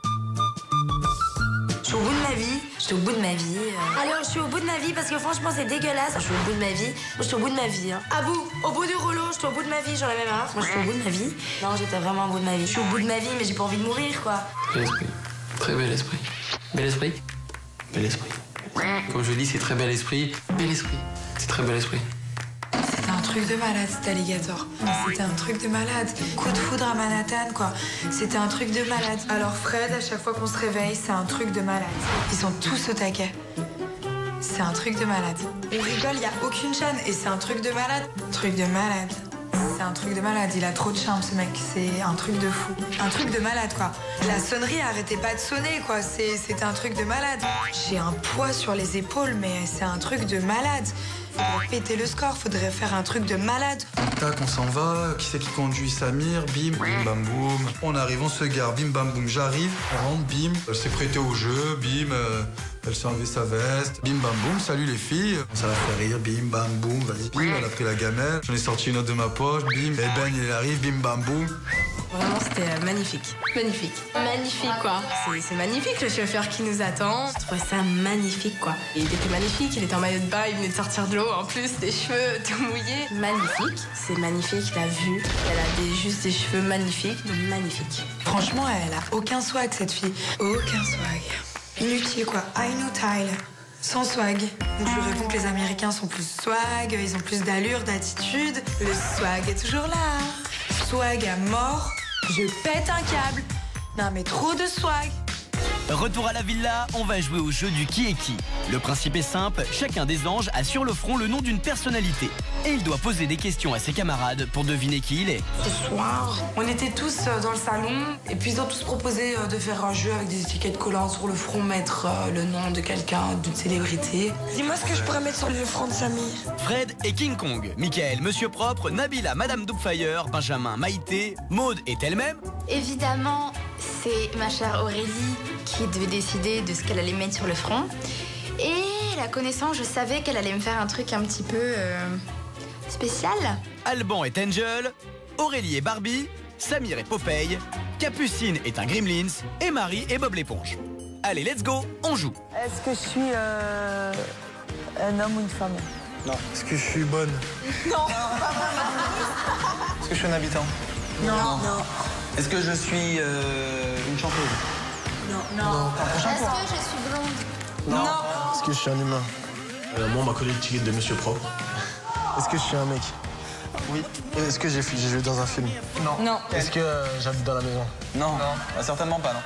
Je suis au bout de ma vie. Je suis au bout de ma vie. Alors, je suis au bout de ma vie parce que franchement, c'est dégueulasse. Je suis au bout de ma vie. Je suis au bout de ma vie. À bout, au bout du rouleau, je suis au bout de ma vie. J'en avais marre. Moi, je suis au bout de ma vie. Non, j'étais vraiment au bout de ma vie. Je suis au bout de ma vie, mais j'ai pas envie de mourir, quoi. Bel esprit. Très bel esprit. Bel esprit. Bel esprit. Comme je dis, c'est très bel esprit. Bel esprit. C'est très bel esprit. C'était un truc de malade, cet alligator. C'était un truc de malade. Coup de foudre à Manhattan, quoi. C'était un truc de malade. Alors Fred, à chaque fois qu'on se réveille, c'est un truc de malade. Ils sont tous au taquet. C'est un truc de malade. On rigole, il n'y a aucune chaîne. Et c'est un truc de malade. Truc de malade. C'est un truc de malade. Il a trop de charme, ce mec. C'est un truc de fou. Un truc de malade, quoi. La sonnerie arrêtait pas de sonner, quoi. C'était un truc de malade. J'ai un poids sur les épaules, mais c'est un truc de malade. Faudrait péter le score, faudrait faire un truc de malade. Tac, on s'en va. Qui c'est qui conduit? Samir, bim, bim, bam, boum. On arrive, on se gare, bim, bam, boum. J'arrive, on rentre, bim. Elle s'est prêtée au jeu, bim. Elle s'est enlevée sa veste, bim, bam, boum. Salut les filles. Ça la fait rire, bim, bam, boum. Vas-y, bim. Elle a pris la gamelle. J'en ai sorti une autre de ma poche, bim. Et Ben, il arrive, bim, bam, boum. Vraiment, c'était magnifique. Magnifique. Magnifique, quoi. C'est magnifique, le chauffeur qui nous attend. Je trouvais ça magnifique, quoi. Il était magnifique, il était en maillot de bain, il venait de sortir de l'eau. En plus, des cheveux tout mouillés. Magnifique. C'est magnifique, la vue. Elle a juste des cheveux magnifiques, donc magnifique. Franchement, elle a aucun swag, cette fille. Aucun swag. Inutile, quoi. Inutile. Sans swag. Donc je réponds que les Américains sont plus swag, ils ont plus d'allure, d'attitude. Le swag est toujours là. Swag à mort. Je pète un câble. Non mais trop de swag. Retour à la villa, on va jouer au jeu du qui est qui. Le principe est simple, chacun des anges a sur le front le nom d'une personnalité. Et il doit poser des questions à ses camarades pour deviner qui il est. Ce soir, on était tous dans le salon et puis ils ont tous proposé de faire un jeu avec des étiquettes collantes sur le front, mettre le nom de quelqu'un, d'une célébrité. Dis-moi ce que je pourrais mettre sur le front de Samir. Fred et King Kong, Michael, Monsieur Propre, Nabila, Madame Doubtfire, Benjamin, Maïté, Maude est elle-même. Évidemment, c'est ma chère Aurélie qui devait décider de ce qu'elle allait mettre sur le front. Et la connaissant, je savais qu'elle allait me faire un truc un petit peu spécial. Alban est Angel, Aurélie est Barbie, Samir est Popeye, Capucine est un Gremlins et Marie est Bob l'éponge. Allez, let's go, on joue. Est-ce que je suis un homme ou une femme? Non. Est-ce que je suis bonne? Non. Est-ce que je suis un habitant? Non. Est-ce que je suis une chanteuse? Non. Est-ce que je suis blonde? Non. Est-ce que je suis un humain? Moi, on m'a collé l'étiquette de Monsieur Propre. Est-ce que je suis un mec? Oui. Est-ce que j'ai joué dans un film? Non. Est-ce que j'habite dans la maison? Non. Certainement pas, non.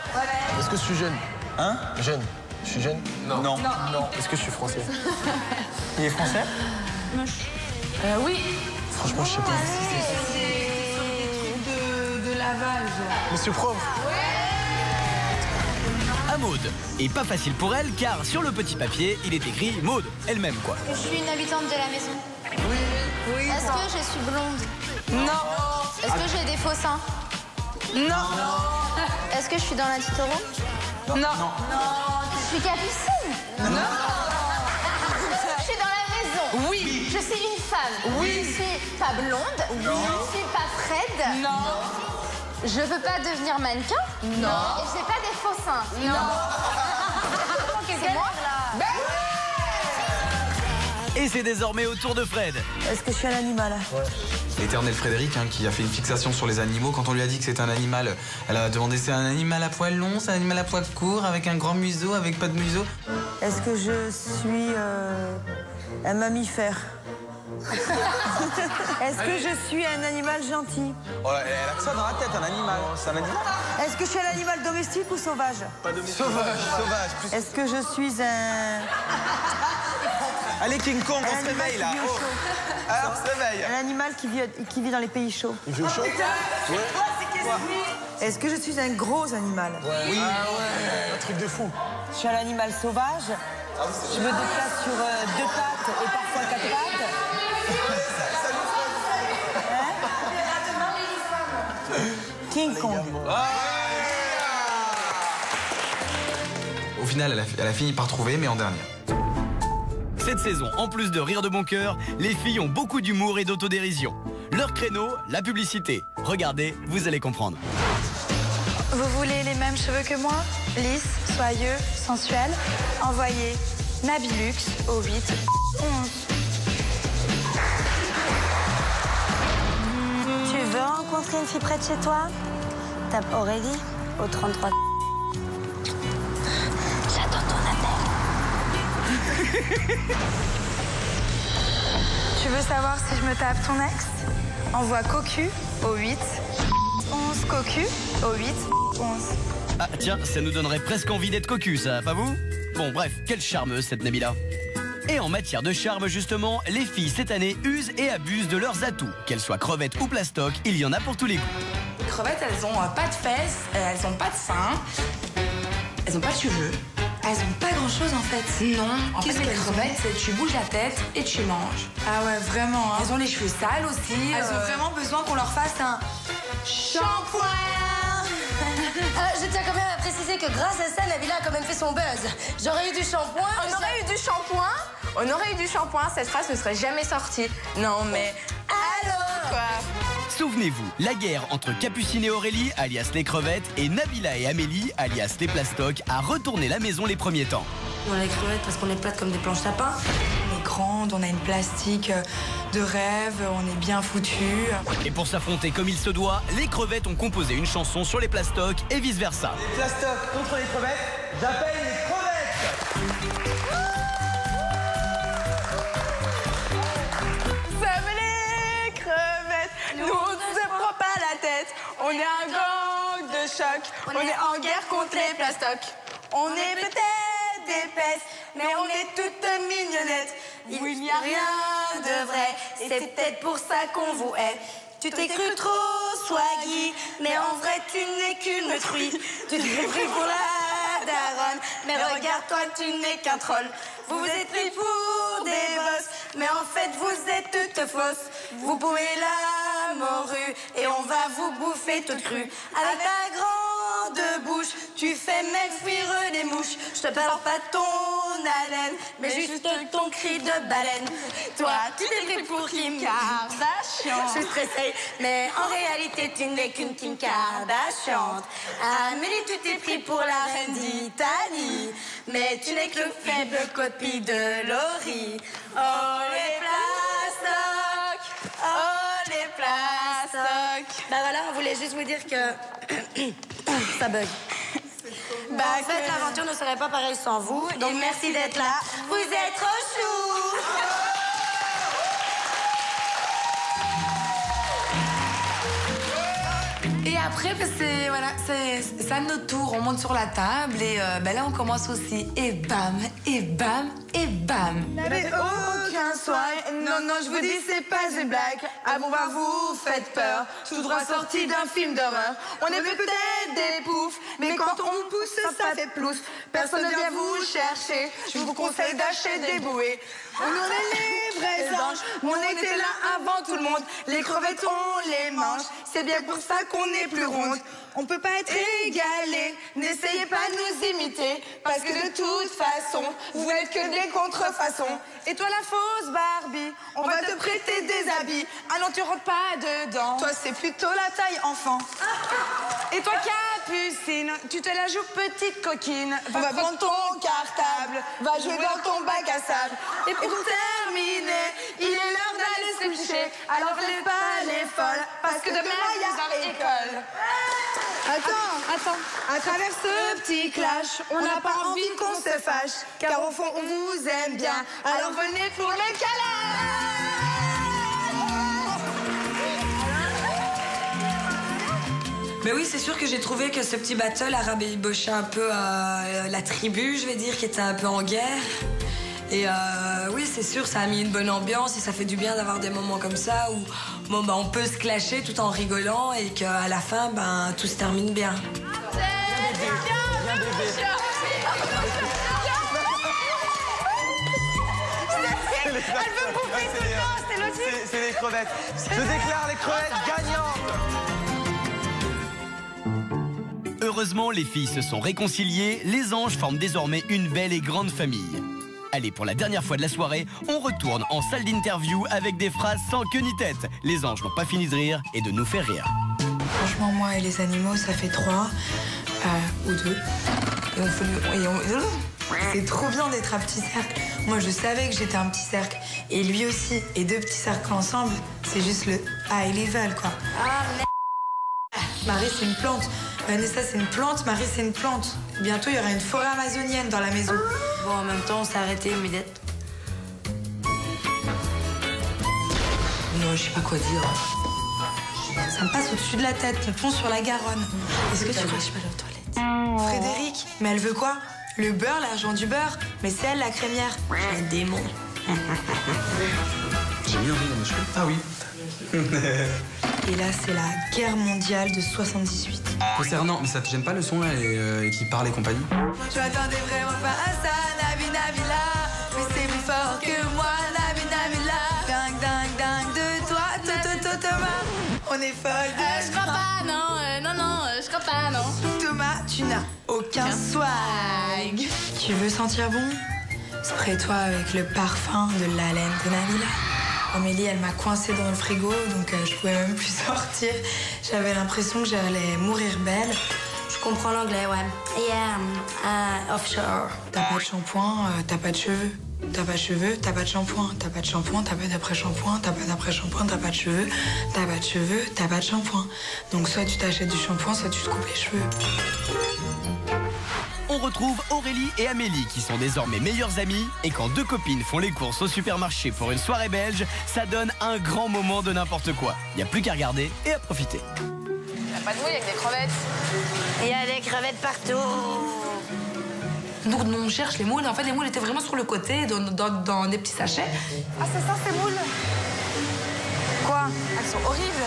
Est-ce que je suis jeune? Hein? Jeune. Je suis jeune? Non. Est-ce que je suis français? Il est français? Oui. Franchement, je sais pas. De Laval, genre. Monsieur Propre? À Maude. Et pas facile pour elle car sur le petit papier, il est écrit Maude, elle-même quoi. Je suis une habitante de la maison. Oui. Est-ce que je suis blonde? Non. Est-ce que j'ai des faux seins? Non. Est-ce que je suis dans la Titoro? Non. Je suis Capucine? Non. Je suis dans la maison? Oui. Je suis une femme? Oui. Je suis pas blonde? Je suis pas Fred? Non. Je veux pas devenir mannequin? Non. Et j'ai pas des faux seins? Non. C'est moi? Et c'est désormais au tour de Fred. Est-ce que je suis un animal? L'éternel Frédéric, qui a fait une fixation sur les animaux. Quand on lui a dit que c'était un animal, elle a demandé c'est un animal à poil long, c'est un animal à poil court, avec un grand museau, avec pas de museau. Est-ce que je suis un mammifère? Est-ce que je suis un animal gentil? Oh, elle a que ça dans la tête, un animal. C'est un animal? Est-ce que je suis un animal domestique ou sauvage? Pas domestique. Sauvage. Est-ce que je suis un... Allez, King Kong, on se réveille là. Qui vit au chaud. Alors, on se réveille. Un animal qui vit dans les pays chauds. Il vit au chaud? Est-ce que je suis un gros animal? Oui. Un truc de fou. Je suis un animal sauvage. Je me déplace sur 2 pattes et parfois 4 pattes. King Kong. final, elle a fini par trouver, mais en dernière. Cette saison, en plus de rire de bon cœur, les filles ont beaucoup d'humour et d'autodérision. Leur créneau, la publicité. Regardez, vous allez comprendre. Vous voulez les mêmes cheveux que moi? Lisses, soyeux, sensuels? Envoyez Nabilux au 8 11. Tu veux rencontrer une fille près de chez toi? Tape Aurélie au 33. J'attends ton appel. Tu veux savoir si je me tape ton ex? Envoie Cocu au 8 11 Cocu au 8 11. Ah tiens, ça nous donnerait presque envie d'être cocu, ça, pas vous? Bon bref, quelle charmeuse cette Nabila. Et en matière de charme justement, les filles cette année usent et abusent de leurs atouts. Qu'elles soient crevettes ou plastoc, il y en a pour tous les goûts. Les crevettes, elles ont pas de fesses, elles ont pas de seins, elles ont pas de cheveux. Elles ont pas grand chose en fait. Non, en fait les crevettes, c'est tu bouges la tête et tu manges. Ah ouais, vraiment. Hein. Elles ont les cheveux sales aussi. Elles ont vraiment besoin qu'on leur fasse un shampoing. Je tiens quand même à préciser que grâce à ça, Nabila a quand même fait son buzz. J'aurais eu du shampoing. On aurait eu du shampoing. On aurait eu du shampoing, cette phrase ne serait jamais sortie. Non mais... Allô quoi? Souvenez-vous, la guerre entre Capucine et Aurélie, alias les crevettes, et Nabila et Amélie, alias les plastocs, a retourné la maison les premiers temps. On a les crevettes parce qu'on est plates comme des planches sapins. On est grande, on a une plastique de rêve, on est bien foutus. Et pour s'affronter comme il se doit, les crevettes ont composé une chanson sur les plastocs et vice-versa. Les plastocs contre les crevettes, j'appelle les crevettes. Sommes les crevettes, nous on ne se prend pas la tête. On est un gang de choc, on est en guerre contre les plastocs. On est peut-être épaisses, mais on est toutes mignonnettes. Il n'y a rien de vrai, et c'est peut-être pour ça qu'on vous hait. Tu t'es cru trop swaggy, mais en vrai tu n'es qu'une truie. Tu t'es pris pour la daronne, mais regarde-toi, tu n'es qu'un troll. Vous vous êtes pris pour des bosses, mais en fait vous êtes toutes fausses. Vous pouvez la morue, et on va vous bouffer toute crue. Avec ta grande bouche, tu fais même fuir les mouches. Je te parle pas de ton haleine, mais juste ton cri de baleine. Toi, tu t'es pris pour Kim Kardashian. Je suis stressée, mais en réalité, tu n'es qu'une Kim Kardashian. Amélie, tu t'es pris pour la reine d'Italie, mais tu n'es que le faible copie de Laurie. Oh, les plastocs! Oh, les plastocs! Bah voilà, on voulait juste vous dire que ça bug. Bah, en fait, l'aventure ne serait pas pareille sans vous. Donc, merci d'être là. Vous êtes trop chou. Et après, c'est voilà, c'est à notre tour. On monte sur la table et là, on commence aussi. Et bam, et bam, et bam. N'avez aucun soin. Non, non, je vous dis, c'est pas une blague. Ah bon, bah, vous faites peur. Tout droit sorti d'un film d'horreur. On est peut-être des poufs, mais quand on pousse, ça fait plouf. Personne ne vient vous chercher. Je vous conseille d'acheter des bouées. On est les vrais anges. On était là avant tout le monde. Les crevettes, on les mange. C'est bien pour ça qu'on est plus ronde. On peut pas être égalés. N'essayez pas de nous imiter. Parce que de toute façon, vous êtes que des contrefaçons. Et toi, la fausse Barbie, on va te prêter des habits. Ah non, tu rentres pas dedans. Toi, c'est plutôt la taille enfant. Et toi, Capucine, tu te la joues petite coquine. Va prendre ton cartable, va jouer dans ton bac à sable. Et pour terminer, il est l'heure d'aller se coucher. Alors fais pas les folles, parce que demain, il y a école. Attends. À travers ce petit clash, on n'a pas envie qu'on se fâche. Car au fond, on vous aime bien. Alors venez pour le câlin. Mais oui, c'est sûr que j'ai trouvé que ce petit battle a rabiboché un peu la tribu, je vais dire, qui était un peu en guerre. Et oui, c'est sûr, ça a mis une bonne ambiance et ça fait du bien d'avoir des moments comme ça où bon, bah, on peut se clasher tout en rigolant et qu'à la fin, ben, tout se termine bien. Elle veut bouffer tout le temps, c'est logique. C'est les crevettes. Je déclare les crevettes gagnantes. Heureusement, les filles se sont réconciliées. Les anges forment désormais une belle et grande famille. Allez, pour la dernière fois de la soirée, on retourne en salle d'interview avec des phrases sans queue ni tête. Les anges n'ont pas fini de rire et de nous faire rire. Franchement, moi et les animaux, ça fait 3 ou 2. C'est trop bien d'être un petit cercle. Moi, je savais que j'étais un petit cercle. Et lui aussi. Et 2 petits cercles ensemble, c'est juste le high level, quoi. Ah, merde. Marie, c'est une plante. Vanessa, c'est une plante. Marie, c'est une plante. Bientôt, il y aura une forêt amazonienne dans la maison. Bon, en même temps, on s'est arrêté immédiatement. Non, je sais pas quoi dire. Ça me passe au-dessus de la tête, on pond sur la Garonne. Est-ce que tu crois que je vais aller aux toilettes? Frédéric, mais elle veut quoi? Le beurre, l'argent du beurre. Mais c'est elle, la crémière. Un démon. J'ai mis un riz dans mes cheveux. Ah oui. Et là, c'est la guerre mondiale de 78. Concernant, mais ça te gêne pas le son là et qui parle et compagnie? Je m'attendais vraiment pas à ça, Nabi Nabila. Mais c'est plus fort que moi, Nabi Nabila. Dingue, dingue, dingue de toi, Thomas. On est folle de... Je crois pas, non, je crois pas, non. Thomas, tu n'as aucun swag. Tu veux sentir bon? Spray-toi avec le parfum de la laine de Nabila. Amélie, elle m'a coincée dans le frigo, donc je pouvais même plus sortir. J'avais l'impression que j'allais mourir belle. Je comprends l'anglais, ouais. Yeah, offshore. T'as pas de shampoing, t'as pas de cheveux. T'as pas de cheveux, t'as pas de shampoing. T'as pas de shampoing, t'as pas d'après-shampoing. T'as pas d'après-shampoing, t'as pas de cheveux. T'as pas de cheveux, t'as pas de shampoing. Donc soit tu t'achètes du shampoing, soit tu te coupes les cheveux. On retrouve Aurélie et Amélie qui sont désormais meilleures amies. Et quand 2 copines font les courses au supermarché pour une soirée belge, ça donne un grand moment de n'importe quoi. Il n'y a plus qu'à regarder et à profiter. Il n'y a pas de mouille avec des crevettes. Il y a des crevettes partout. Donc on cherche les moules. En fait, les moules étaient vraiment sur le côté, dans des petits sachets. Ah, c'est ça, ces moules? Quoi? Elles sont horribles.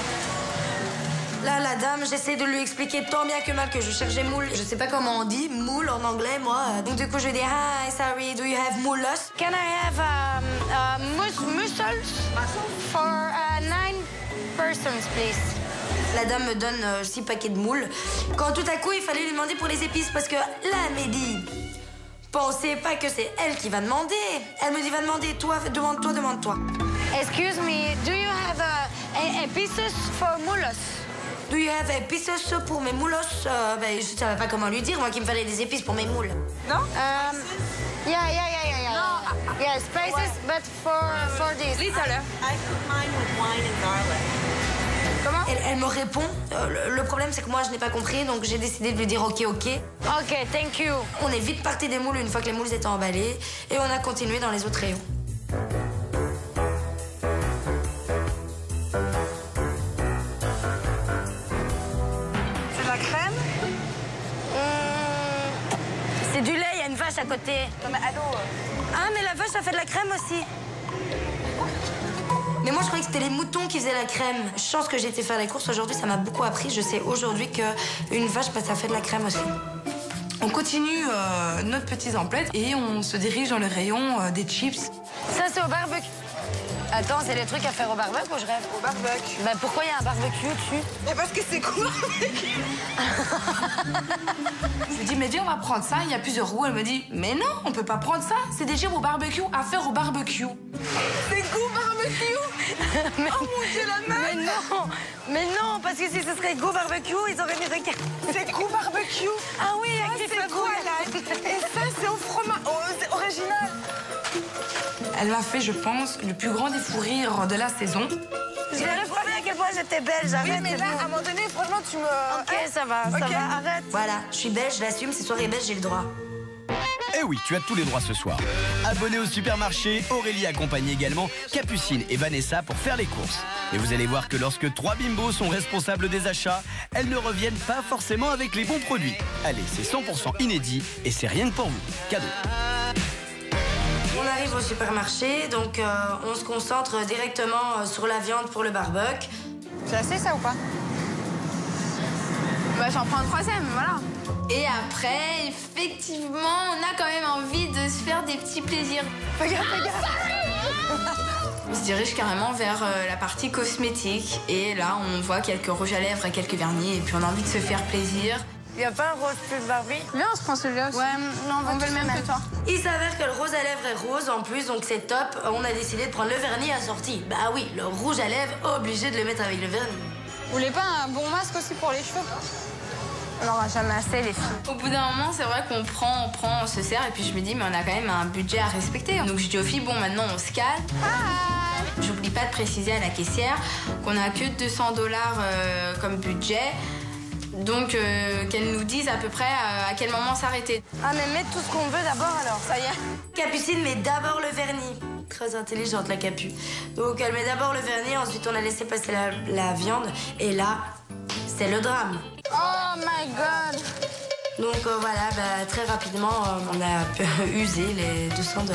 Là, la dame, j'essaie de lui expliquer tant bien que mal que je cherchais moule. Je sais pas comment on dit moule en anglais, moi. Donc du coup, je lui dis, hi, sorry, do you have mullus? Can I have mussels for 9 persons, please? La dame me donne 6 paquets de moules. Quand tout à coup, il fallait lui demander pour les épices parce que là, Mehdi, pensez pas que c'est elle qui va demander. Elle me dit, va demander, toi, demande-toi, demande-toi. Excuse me, do you have épices for mullus? Do you have épices pour mes moules? Ben, je savais pas comment lui dire, moi qui me fallait des épices pour mes moules. Non? Yeah. No. Yeah, spices, but for this. Little. I cook mine with wine and garlic. Comment? Elle me répond. Le problème, c'est que moi, je n'ai pas compris, donc j'ai décidé de lui dire OK. OK, thank you. On est vite parti des moules une fois que les moules étaient emballées, et on a continué dans les autres rayons. C'est du lait, il y a une vache à côté. Non, mais allô? Ah, mais la vache, ça fait de la crème aussi. Mais moi, je croyais que c'était les moutons qui faisaient la crème. Chance que j'ai été faire les courses aujourd'hui, ça m'a beaucoup appris. Je sais aujourd'hui qu'une vache, bah, ça fait de la crème aussi. On continue notre petite emplette et on se dirige dans le rayon des chips. Ça, c'est au barbecue. Attends, c'est les trucs à faire au barbecue ou je rêve? Au barbecue. Bah pourquoi il y a un barbecue dessus? Mais parce que c'est cool. Je lui dis, mais viens, on va prendre ça. Il y a plusieurs roues. Elle me dit, mais non, on peut pas prendre ça. C'est des chips au barbecue à faire au barbecue. C'est goût barbecue. Mais, oh mon Dieu, la meuf. Mais non, parce que si ce serait goût barbecue, ils auraient mis des... C'est goût barbecue. Ah oui, ça, avec c'est quoi là? Et ça, c'est au fromage. Oh, c'est original. Elle m'a fait, je pense, le plus grand des fous rires de la saison. Je vais reprendre à quel point j'étais belle, j'arrête. Oui, mais là, à un moment donné, franchement, tu me... Ok, ça va, arrête. Voilà, je suis belge, je l'assume, c'est soirée belge, j'ai le droit. Eh oui, tu as tous les droits ce soir. Abonnés au supermarché, Aurélie accompagne également Capucine et Vanessa pour faire les courses. Et vous allez voir que lorsque 3 bimbos sont responsables des achats, elles ne reviennent pas forcément avec les bons produits. Allez, c'est 100% inédit et c'est rien que pour vous. Cadeau. On arrive au supermarché, donc on se concentre directement sur la viande pour le barbecue. C'est assez ça ou pas? Bah j'en prends un 3e, voilà. Et après, effectivement, on a quand même envie de se faire des petits plaisirs. Regarde. On se dirige carrément vers la partie cosmétique. Et là, on voit quelques rouges à lèvres et quelques vernis. Et puis on a envie de se faire plaisir. Il n'y a pas un rose plus Barbie? Viens, on se prend celui-là aussi. Ouais, non, on veut le même que toi. Il s'avère que le rose à lèvres est rose en plus, donc c'est top. On a décidé de prendre le vernis assorti. Bah oui, le rouge à lèvres, obligé de le mettre avec le vernis. Vous voulez pas un bon masque aussi pour les cheveux? On n'aura jamais assez, les filles. Au bout d'un moment, c'est vrai qu'on prend, on se sert, et puis je me dis, mais on a quand même un budget à respecter. Donc je dis aux filles, bon, maintenant on se calme. J'oublie pas de préciser à la caissière qu'on a que 200 $ comme budget. Donc qu'elle nous dise à peu près à quel moment s'arrêter. Ah mais mettre tout ce qu'on veut d'abord alors, ça y est. Capucine met d'abord le vernis. Très intelligente la Capu. Donc elle met d'abord le vernis, ensuite on a laissé passer la viande. Et là, c'est le drame. Oh my god. Donc voilà, très rapidement, on a usé les 200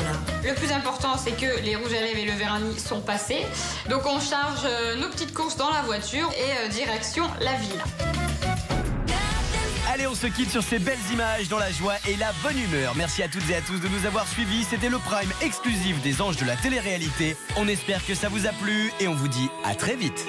$. Le plus important, c'est que les rouges à lèvres et le vernis sont passés. Donc on charge nos petites courses dans la voiture et direction la ville. Allez, on se quitte sur ces belles images dans la joie et la bonne humeur. Merci à toutes et à tous de nous avoir suivis. C'était le Prime exclusif des anges de la télé-réalité. On espère que ça vous a plu et on vous dit à très vite.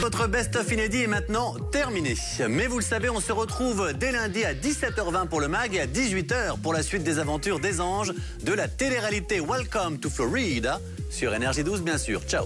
Votre best-of inédit est maintenant terminé. Mais vous le savez, on se retrouve dès lundi à 17h20 pour le MAG et à 18h pour la suite des aventures des anges de la télé-réalité Welcome to Florida sur Énergie 12, bien sûr. Ciao.